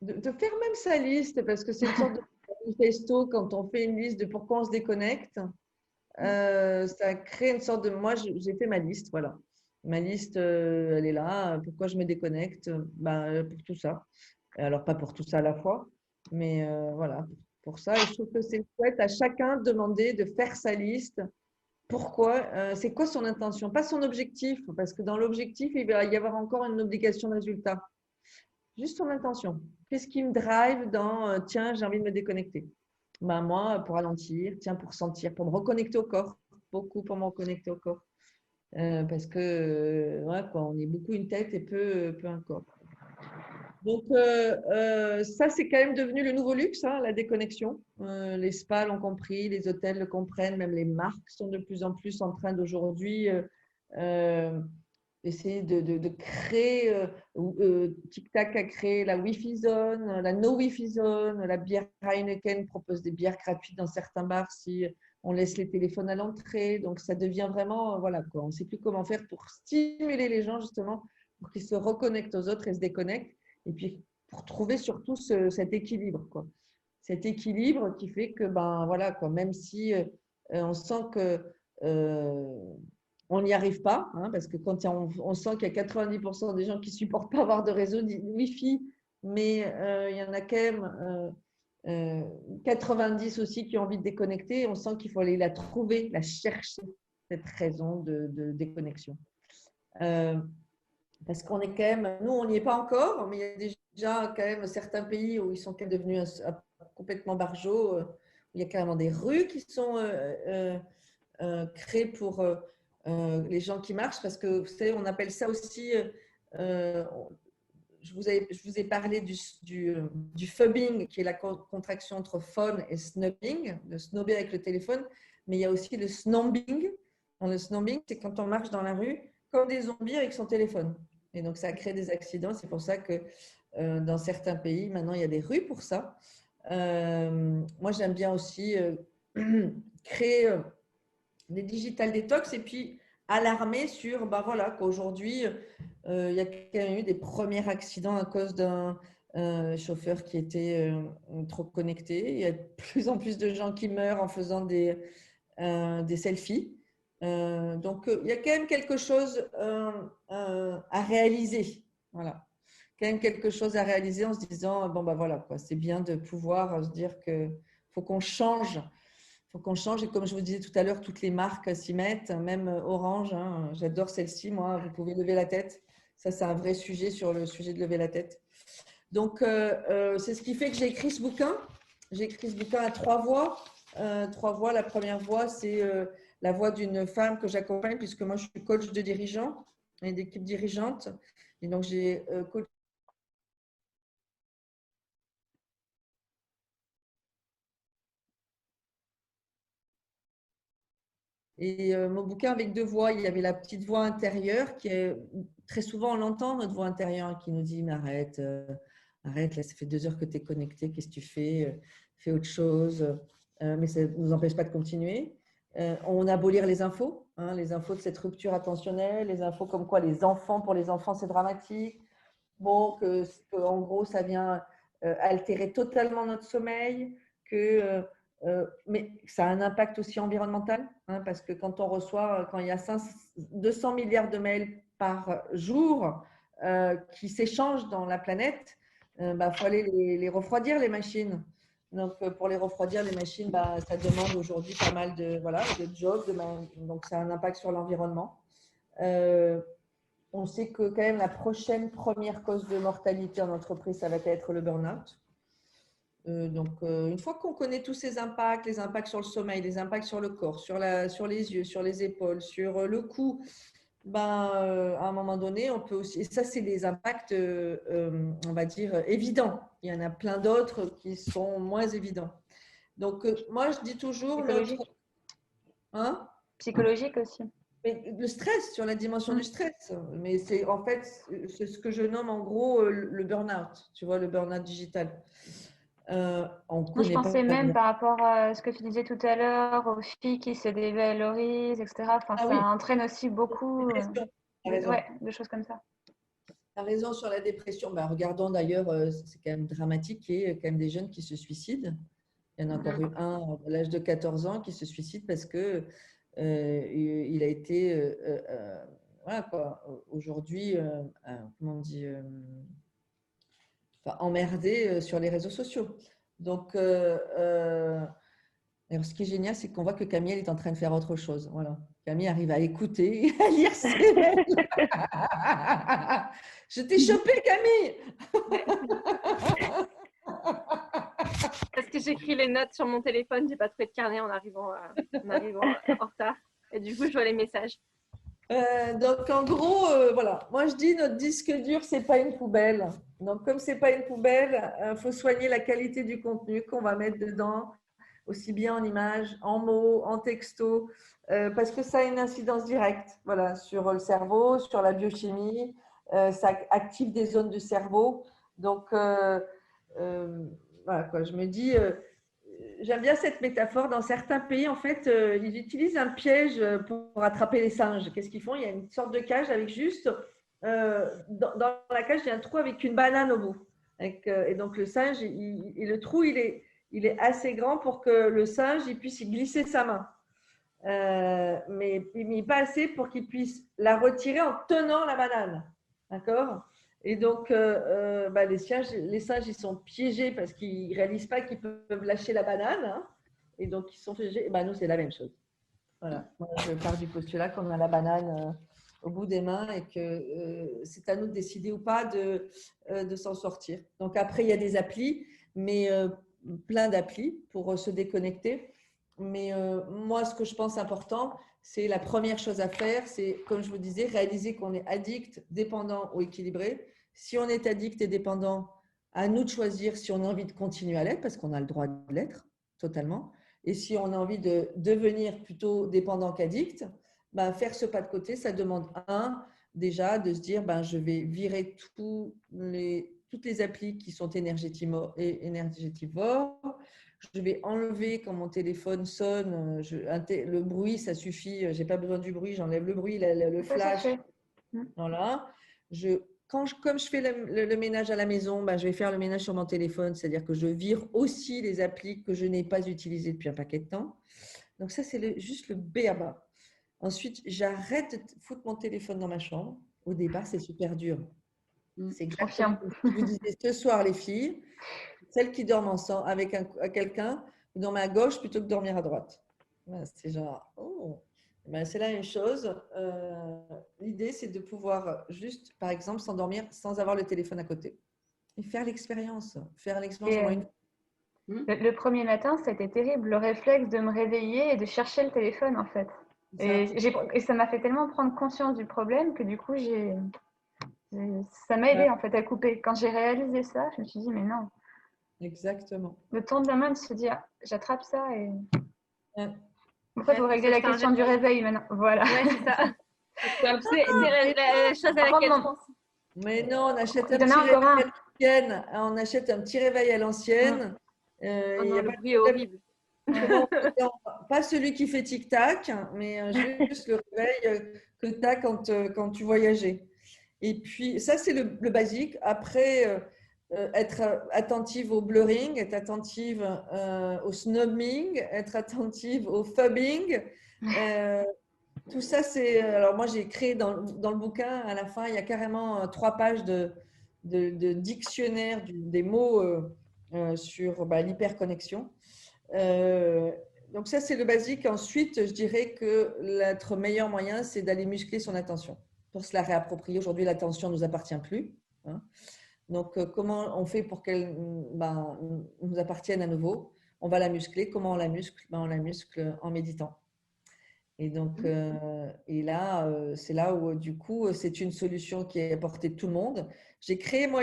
de faire même sa liste, parce que c'est une sorte de manifesto quand on fait une liste de pourquoi on se déconnecte. Ça crée une sorte de… Moi, j'ai fait ma liste, voilà. Ma liste, elle est là. Pourquoi je me déconnecte? Ben, pour tout ça. Alors, pas pour tout ça à la fois, mais voilà, pour ça. Et je trouve que c'est chouette à chacun de demander de faire sa liste. Pourquoi? C'est quoi son intention? Pas son objectif, parce que dans l'objectif, il va y avoir encore une obligation de résultat. Juste son intention. Qu'est-ce qui me drive dans tiens, j'ai envie de me déconnecter? Ben, moi, pour ralentir, tiens, pour sentir, pour me reconnecter au corps. Beaucoup pour me reconnecter au corps. Parce que ouais, quoi, on est beaucoup une tête et peu un corps. Donc, ça, c'est quand même devenu le nouveau luxe, hein, la déconnexion. Les spas l'ont compris, les hôtels le comprennent, même les marques sont de plus en plus en train d'aujourd'hui essayer de créer. Tic Tac a créé la Wi-Fi Zone, la No Wi-Fi Zone, la bière Heineken propose des bières gratuites dans certains bars si on laisse les téléphones à l'entrée. Donc, ça devient vraiment, voilà, quoi. On ne sait plus comment faire pour stimuler les gens, justement, pour qu'ils se reconnectent aux autres et se déconnectent. Et puis, pour trouver surtout cet équilibre, quoi. Cet équilibre qui fait que, ben voilà, quoi, même si on sent que on n'y arrive pas, hein, parce que quand on sent qu'il y a 90% des gens qui ne supportent pas avoir de réseau Wi-Fi, mais il y en a quand même 90 aussi qui ont envie de déconnecter, on sent qu'il faut aller la trouver, la chercher, cette raison de déconnexion. Parce qu'on est quand même, nous, on n'y est pas encore, mais il y a déjà quand même certains pays où ils sont quand même devenus complètement barjots. Il y a carrément des rues qui sont créées pour les gens qui marchent, parce que vous savez, on appelle ça aussi, je vous ai parlé du phubbing, qui est la contraction entre phone et snubbing, de snobber avec le téléphone, mais il y a aussi le snombing. Le snombing, c'est quand on marche dans la rue comme des zombies avec son téléphone. Et donc, ça crée des accidents. C'est pour ça que dans certains pays, maintenant, il y a des rues pour ça. Moi, j'aime bien aussi créer des digital detox et puis alarmer sur, ben voilà, qu'aujourd'hui, il y a quand même eu des premiers accidents à cause d'un chauffeur qui était trop connecté. Il y a de plus en plus de gens qui meurent en faisant des selfies. Donc, il y a quand même quelque chose à réaliser. Voilà. Quand même quelque chose à réaliser en se disant, bon, ben voilà, quoi, c'est bien de pouvoir se dire qu'il faut qu'on change. Faut qu'on change. Et comme je vous disais tout à l'heure, toutes les marques s'y mettent, même Orange. Hein, j'adore celle-ci, moi. Vous pouvez lever la tête. Ça, c'est un vrai sujet sur le sujet de lever la tête. Donc, c'est ce qui fait que j'ai écrit ce bouquin. J'ai écrit ce bouquin à 3 voix. 3 voix. La première voix, c'est la voix d'une femme que j'accompagne, puisque moi, je suis coach de dirigeants et d'équipe dirigeante. Et donc, j'ai coach Et mon bouquin avec deux voix, il y avait la petite voix intérieure qui est très souvent on l'entend, notre voix intérieure qui nous dit mais arrête, arrête, là ça fait 2 heures que tu es connecté, qu'est-ce que tu fais? Fais autre chose. Mais ça ne nous empêche pas de continuer. On a beau lire les infos, hein, les infos de cette rupture attentionnelle, les infos comme quoi les enfants, pour les enfants c'est dramatique. Bon, en gros ça vient altérer totalement notre sommeil, mais ça a un impact aussi environnemental, hein, parce que quand on reçoit, quand il y a 200 milliards de mails par jour qui s'échangent dans la planète, faut aller les refroidir, les machines. Donc, pour les refroidir, les machines, ça demande aujourd'hui pas mal de jobs, donc ça a un impact sur l'environnement. On sait que quand même la prochaine première cause de mortalité en entreprise, ça va être le burn-out. Donc, une fois qu'on connaît tous ces impacts, les impacts sur le sommeil, les impacts sur le corps, sur les yeux, sur les épaules, sur le cou, à un moment donné, on peut aussi… Et ça, c'est des impacts, on va dire, évidents. Il y en a plein d'autres qui sont moins évidents. Donc, moi, je dis toujours… Psychologique. Hein? Psychologique aussi. Mais le stress, sur la dimension du stress. Mais c'est en fait c'est ce que je nomme en gros le burn-out. Tu vois, le burn-out digital. Moi, je pensais même par rapport à ce que tu disais tout à l'heure, aux filles qui se dévalorisent, etc. Enfin, ça entraîne aussi beaucoup de choses comme ça. Tu as raison sur la dépression. Regardons d'ailleurs, c'est quand même dramatique, il y a quand même des jeunes qui se suicident. Il y en a encore eu un à l'âge de 14 ans qui se suicide parce que il a été voilà quoi, aujourd'hui, comment on dit, emmerdé sur les réseaux sociaux. Donc, alors, ce qui est génial, c'est qu'on voit que Camille elle est en train de faire autre chose. Voilà. Camille arrive à écouter et à lire ses mails. Je t'ai chopé, Camille. Parce que j'écris les notes sur mon téléphone, j'ai pas trouvé de carnet en arrivant en retard. Et du coup, je vois les messages. Donc, en gros, voilà. Moi, je dis notre disque dur, c'est pas une poubelle. Donc, comme c'est pas une poubelle, faut soigner la qualité du contenu qu'on va mettre dedans, aussi bien en images, en mots, en texto, parce que ça a une incidence directe, voilà, sur le cerveau, sur la biochimie. Ça active des zones du cerveau. Donc, voilà quoi. Je me dis. J'aime bien cette métaphore. Dans certains pays, en fait, ils utilisent un piège pour attraper les singes. Qu'est-ce qu'ils font? Il y a une sorte de cage avec juste, dans la cage, il y a un trou avec une banane au bout. Et donc, le singe, et le trou, il est assez grand pour que le singe il puisse y glisser sa main. Mais pas assez pour qu'il puisse la retirer en tenant la banane. D'accord? Et donc, les singes, ils sont piégés parce qu'ils ne réalisent pas qu'ils peuvent lâcher la banane. Hein, et donc, ils sont piégés. Et nous, c'est la même chose. Voilà. Moi, je pars du postulat qu'on a la banane au bout des mains et que c'est à nous de décider ou pas de s'en sortir. Donc, après, il y a des applis, mais plein d'applis pour se déconnecter. Mais moi, ce que je pense important, c'est la première chose à faire, c'est, comme je vous disais, réaliser qu'on est addict, dépendant ou équilibré. Si on est addict et dépendant, à nous de choisir si on a envie de continuer à l'être, parce qu'on a le droit de l'être totalement. Et si on a envie de devenir plutôt dépendant qu'addict, faire ce pas de côté, ça demande déjà de se dire, je vais virer toutes les applis qui sont énergétivores. Je vais enlever quand mon téléphone sonne, le bruit, ça suffit. Je n'ai pas besoin du bruit, j'enlève le bruit, le flash. Voilà. Comme je fais le ménage à la maison, je vais faire le ménage sur mon téléphone, c'est-à-dire que je vire aussi les applis que je n'ai pas utilisées depuis un paquet de temps. Donc ça, c'est juste le b.a.-ba. Ensuite, j'arrête de foutre mon téléphone dans ma chambre. Au départ, c'est super dur. C'est exactement ce que vous disiez ce soir, les filles. Celles qui dorment ensemble avec quelqu'un, vous dormez à gauche plutôt que dormir à droite. C'est genre, c'est la même chose. L'idée, c'est de pouvoir juste, par exemple, s'endormir sans avoir le téléphone à côté. Et faire l'expérience. Le premier matin, c'était terrible. Le réflexe de me réveiller et de chercher le téléphone, en fait. Et ça m'a fait tellement prendre conscience du problème que du coup, ça m'a aidé en fait à couper. Quand j'ai réalisé ça, je me suis dit, mais non. Exactement. Le temps de la main de se dire, j'attrape ça et… En fait, vous réglez la question du réveil maintenant. Voilà. Ouais, c'est ça. C'est la chose à Par laquelle contre, je pense. Mais non, on achète un Il y en a petit encore un. réveil à l'ancienne. On achète un petit réveil à l'ancienne. Oh Il y non, a le pas de bruit est problème. horrible. Comment on fait pas celui qui fait tic-tac, mais juste le réveil que tu as quand tu voyageais. Et puis, ça, c'est le basique. Après, être attentive au blurring, être attentive au snubbing, être attentive au fubbing. Tout ça, c'est. Alors, moi, j'ai créé dans le bouquin, à la fin, il y a carrément 3 pages de dictionnaire des mots sur l'hyperconnexion. Euh, donc ça, c'est le basique. Ensuite, je dirais que notre meilleur moyen, c'est d'aller muscler son attention pour se la réapproprier. Aujourd'hui, l'attention ne nous appartient plus. Hein. Donc, comment on fait pour qu'elle nous appartienne à nouveau? On va la muscler. Comment on la muscle? On la muscle en méditant. Et donc, et là, c'est là où, du coup, c'est une solution qui est à portée de tout le monde. J'ai créé, moi,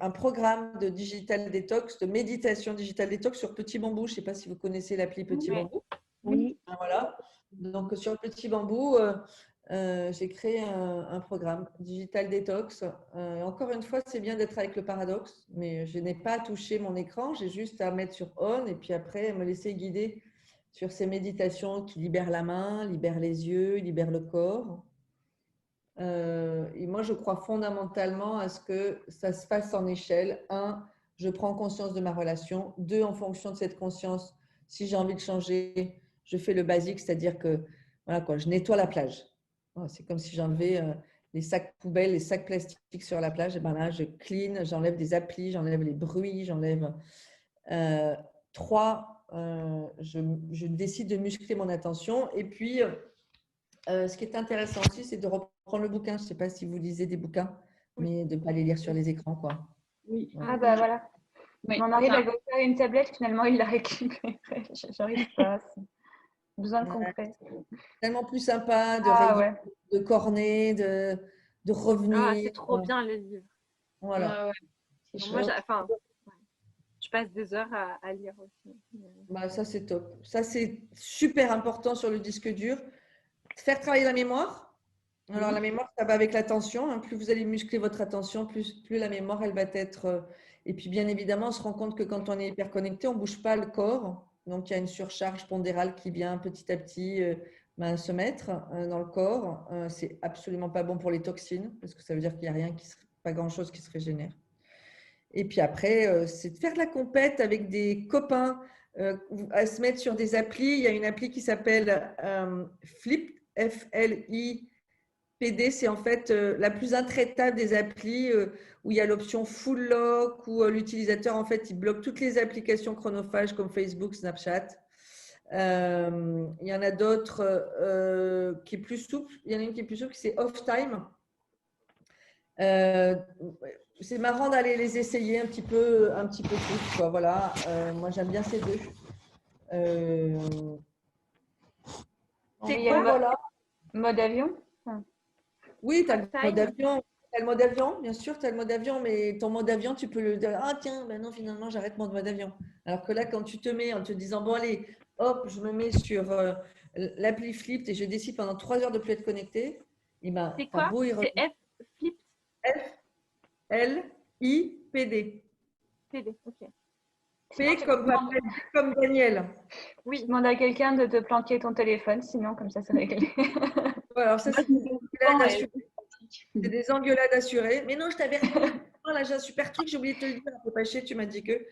un programme de digital détox, de méditation digital détox sur Petit Bambou. Je ne sais pas si vous connaissez l'appli Petit Oui. Bambou. Oui. Voilà. Donc, sur Petit Bambou, j'ai créé un programme digital détox. Encore une fois, c'est bien d'être avec le paradoxe, mais je n'ai pas touché mon écran. J'ai juste à mettre sur on et puis après, me laisser guider sur ces méditations qui libèrent la main, libèrent les yeux, libèrent le corps. Et moi, je crois fondamentalement à ce que ça se fasse en échelle. 1, je prends conscience de ma relation. 2, en fonction de cette conscience, si j'ai envie de changer, je fais le basique, c'est-à-dire que voilà quoi, je nettoie la plage. C'est comme si j'enlevais les sacs poubelles, les sacs plastiques sur la plage. Et ben là, je clean, j'enlève des applis, j'enlève les bruits, j'enlève. 3, je décide de muscler mon attention. Et puis, ce qui est intéressant aussi, c'est de reprendre le bouquin. Je ne sais pas si vous lisez des bouquins, mais de ne pas les lire sur les écrans, quoi. Oui. Ah bah voilà. Oui. Mon mari avait offert une tablette, finalement il l'a récupérée. J'arrive pas. Besoin de concret. Tellement plus sympa de Ah ouais. de corner, de revenir. C'est trop bien les livres. Voilà. Ouais. Moi, je passe des heures à lire aussi. Ça, c'est top. Ça, c'est super important sur le disque dur. Faire travailler la mémoire. Alors, la mémoire, ça va avec l'attention. Hein. Plus vous allez muscler votre attention, plus la mémoire, elle va être. Et puis, bien évidemment, on se rend compte que quand on est hyper connecté, on ne bouge pas le corps. Donc, il y a une surcharge pondérale qui vient petit à petit se mettre dans le corps. C'est absolument pas bon pour les toxines, parce que ça veut dire qu'il n'y a rien pas grand-chose qui se régénère. Et puis après, c'est de faire de la compète avec des copains, à se mettre sur des applis. Il y a une appli qui s'appelle Flip, FLIPD. C'est en fait la plus intraitable des applis où il y a l'option full lock, où l'utilisateur, en fait, il bloque toutes les applications chronophages comme Facebook, Snapchat. Il y en a d'autres qui est plus souple. Il y en a une qui est plus souple, c'est Off Time. C'est marrant d'aller les essayer un petit peu tous, quoi. Voilà. Moi, j'aime bien ces deux. C'est quoi, voilà. Mode avion? Oui, tu as le mode avion. Tu as le mode avion, bien sûr, tu as le mode avion, mais ton mode avion, tu peux le dire, ah tiens, ben non, finalement, j'arrête mon mode avion. Alors que là, quand tu te mets en te disant, bon, allez, hop, je me mets sur l'appli Flip et je décide pendant 3 heures de ne plus être connecté, et ben, c'est quoi? C'est F Flip? FLIPD. PD, ok. P comme Daniel. Oui, demande à quelqu'un de te planquer ton téléphone, sinon, comme ça, c'est réglé. Alors, ça, c'est des engueulades assurées. Mais non, je t'avais dit, là, j'ai un super truc, j'ai oublié de te le dire. Faut pas chier, tu m'as dit que.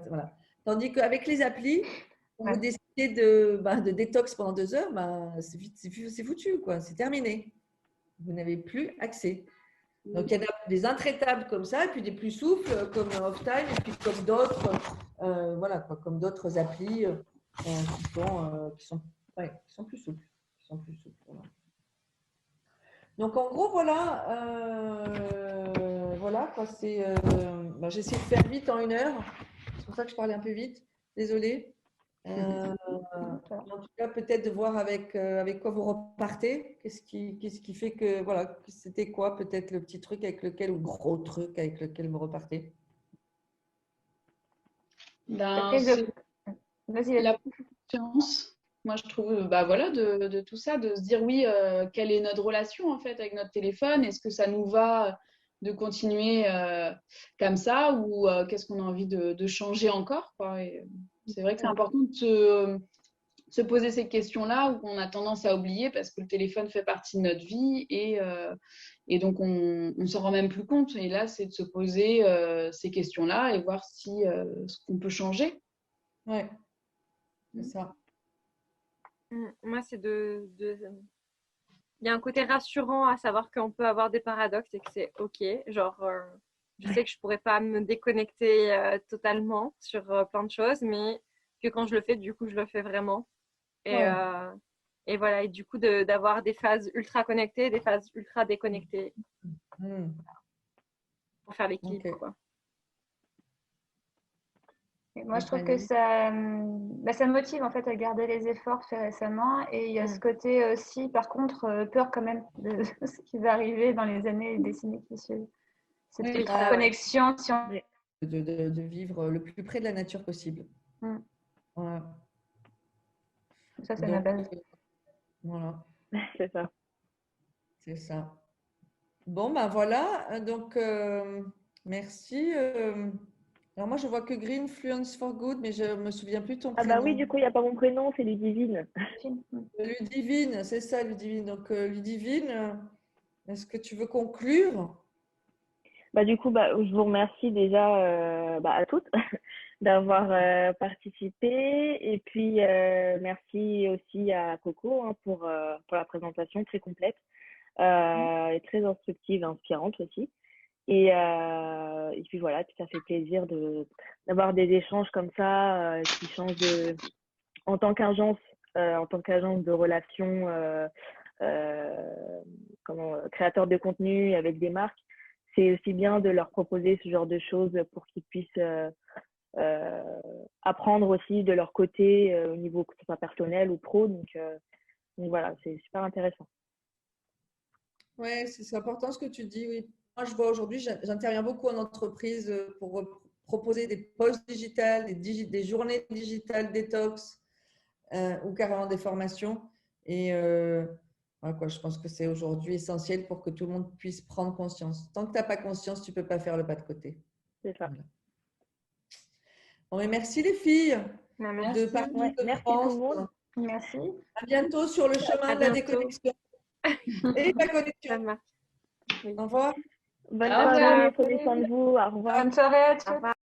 Voilà. Tandis qu'avec les applis, quand vous décidez de détox pendant 2 heures, c'est foutu, quoi. C'est terminé. Vous n'avez plus accès. Donc, il y en a des intraitables comme ça, et puis des plus souples comme Off Time, et puis comme d'autres, voilà, quoi, comme d'autres applis qui sont plus souples. Voilà. Donc, en gros, voilà quoi, c'est. J'essaie de faire vite en 1 heure. C'est pour ça que je parlais un peu vite. Désolée. En tout cas, peut-être de voir avec quoi vous repartez. Qu'est-ce qui fait que, voilà, c'était quoi peut-être le petit truc avec lequel, ou le gros truc avec lequel vous repartez? Vas-y, La confiance, moi je trouve, bah voilà, de tout ça, de se dire oui, quelle est notre relation en fait avec notre téléphone? Est-ce que ça nous va de continuer comme ça ou qu'est-ce qu'on a envie de changer encore, quoi? Et, c'est vrai que c'est important de se poser ces questions-là où on a tendance à oublier parce que le téléphone fait partie de notre vie et donc on ne s'en rend même plus compte. Et là, c'est de se poser ces questions-là et voir si ce qu'on peut changer. Ouais, c'est ça. Moi, c'est il y a un côté rassurant à savoir qu'on peut avoir des paradoxes et que c'est OK. Genre, je sais que je pourrais pas me déconnecter totalement sur plein de choses, mais que quand je le fais, du coup, je le fais vraiment. Et, Ouais. et voilà, et du coup, d'avoir des phases ultra connectées, des phases ultra déconnectées Mm. pour faire l'équilibre, Ok. quoi. Et moi, Et je trouve que Fanny? ça motive en fait à garder les efforts faits récemment. Et il y a ce côté aussi, par contre, peur quand même de ce qui va arriver dans les années et décennies qui suivent. Cette Oui, ultra ouais. connexion, si on... De vivre le plus près de la nature possible. Mm. Voilà. Ça, c'est la Donc, base. voilà, C'est ça. c'est ça. Bon, ben voilà. Donc, merci. Alors, moi, je vois que Greenfluence for Good, mais je ne me souviens plus de ton Ah bah oui, prénom. du coup, il n'y a pas mon prénom, c'est Ludivine. Ludivine, c'est ça, Ludivine. Donc, Ludivine, est-ce que tu veux conclure? Bah du coup, bah, je vous remercie déjà à toutes d'avoir participé. Et puis, merci aussi à Coco pour la présentation très complète et très instructive et inspirante aussi. Et puis voilà, puis ça fait plaisir d'avoir des échanges comme ça qui changent en tant qu'agence de relations, créateurs de contenu avec des marques. C'est aussi bien de leur proposer ce genre de choses pour qu'ils puissent apprendre aussi de leur côté au niveau que ce soit personnel ou pro. Donc voilà, c'est super intéressant. Oui, c'est important ce que tu dis. Oui. Moi, je vois aujourd'hui, j'interviens beaucoup en entreprise pour proposer des posts digitales, des journées digitales détox ou carrément des formations. Et voilà, quoi, je pense que c'est aujourd'hui essentiel pour que tout le monde puisse prendre conscience. Tant que tu n'as pas conscience, tu ne peux pas faire le pas de côté. C'est ça. Voilà. Bon, mais merci les filles Merci. de partout Ouais, de merci France. tout le monde. Merci. À bientôt sur le chemin À de la bientôt. déconnexion et la Ça connexion. marche. Oui. Au revoir. Bonne Au revoir. soirée, prenez soin de vous. Au revoir. Bonne soirée à tous. Au revoir.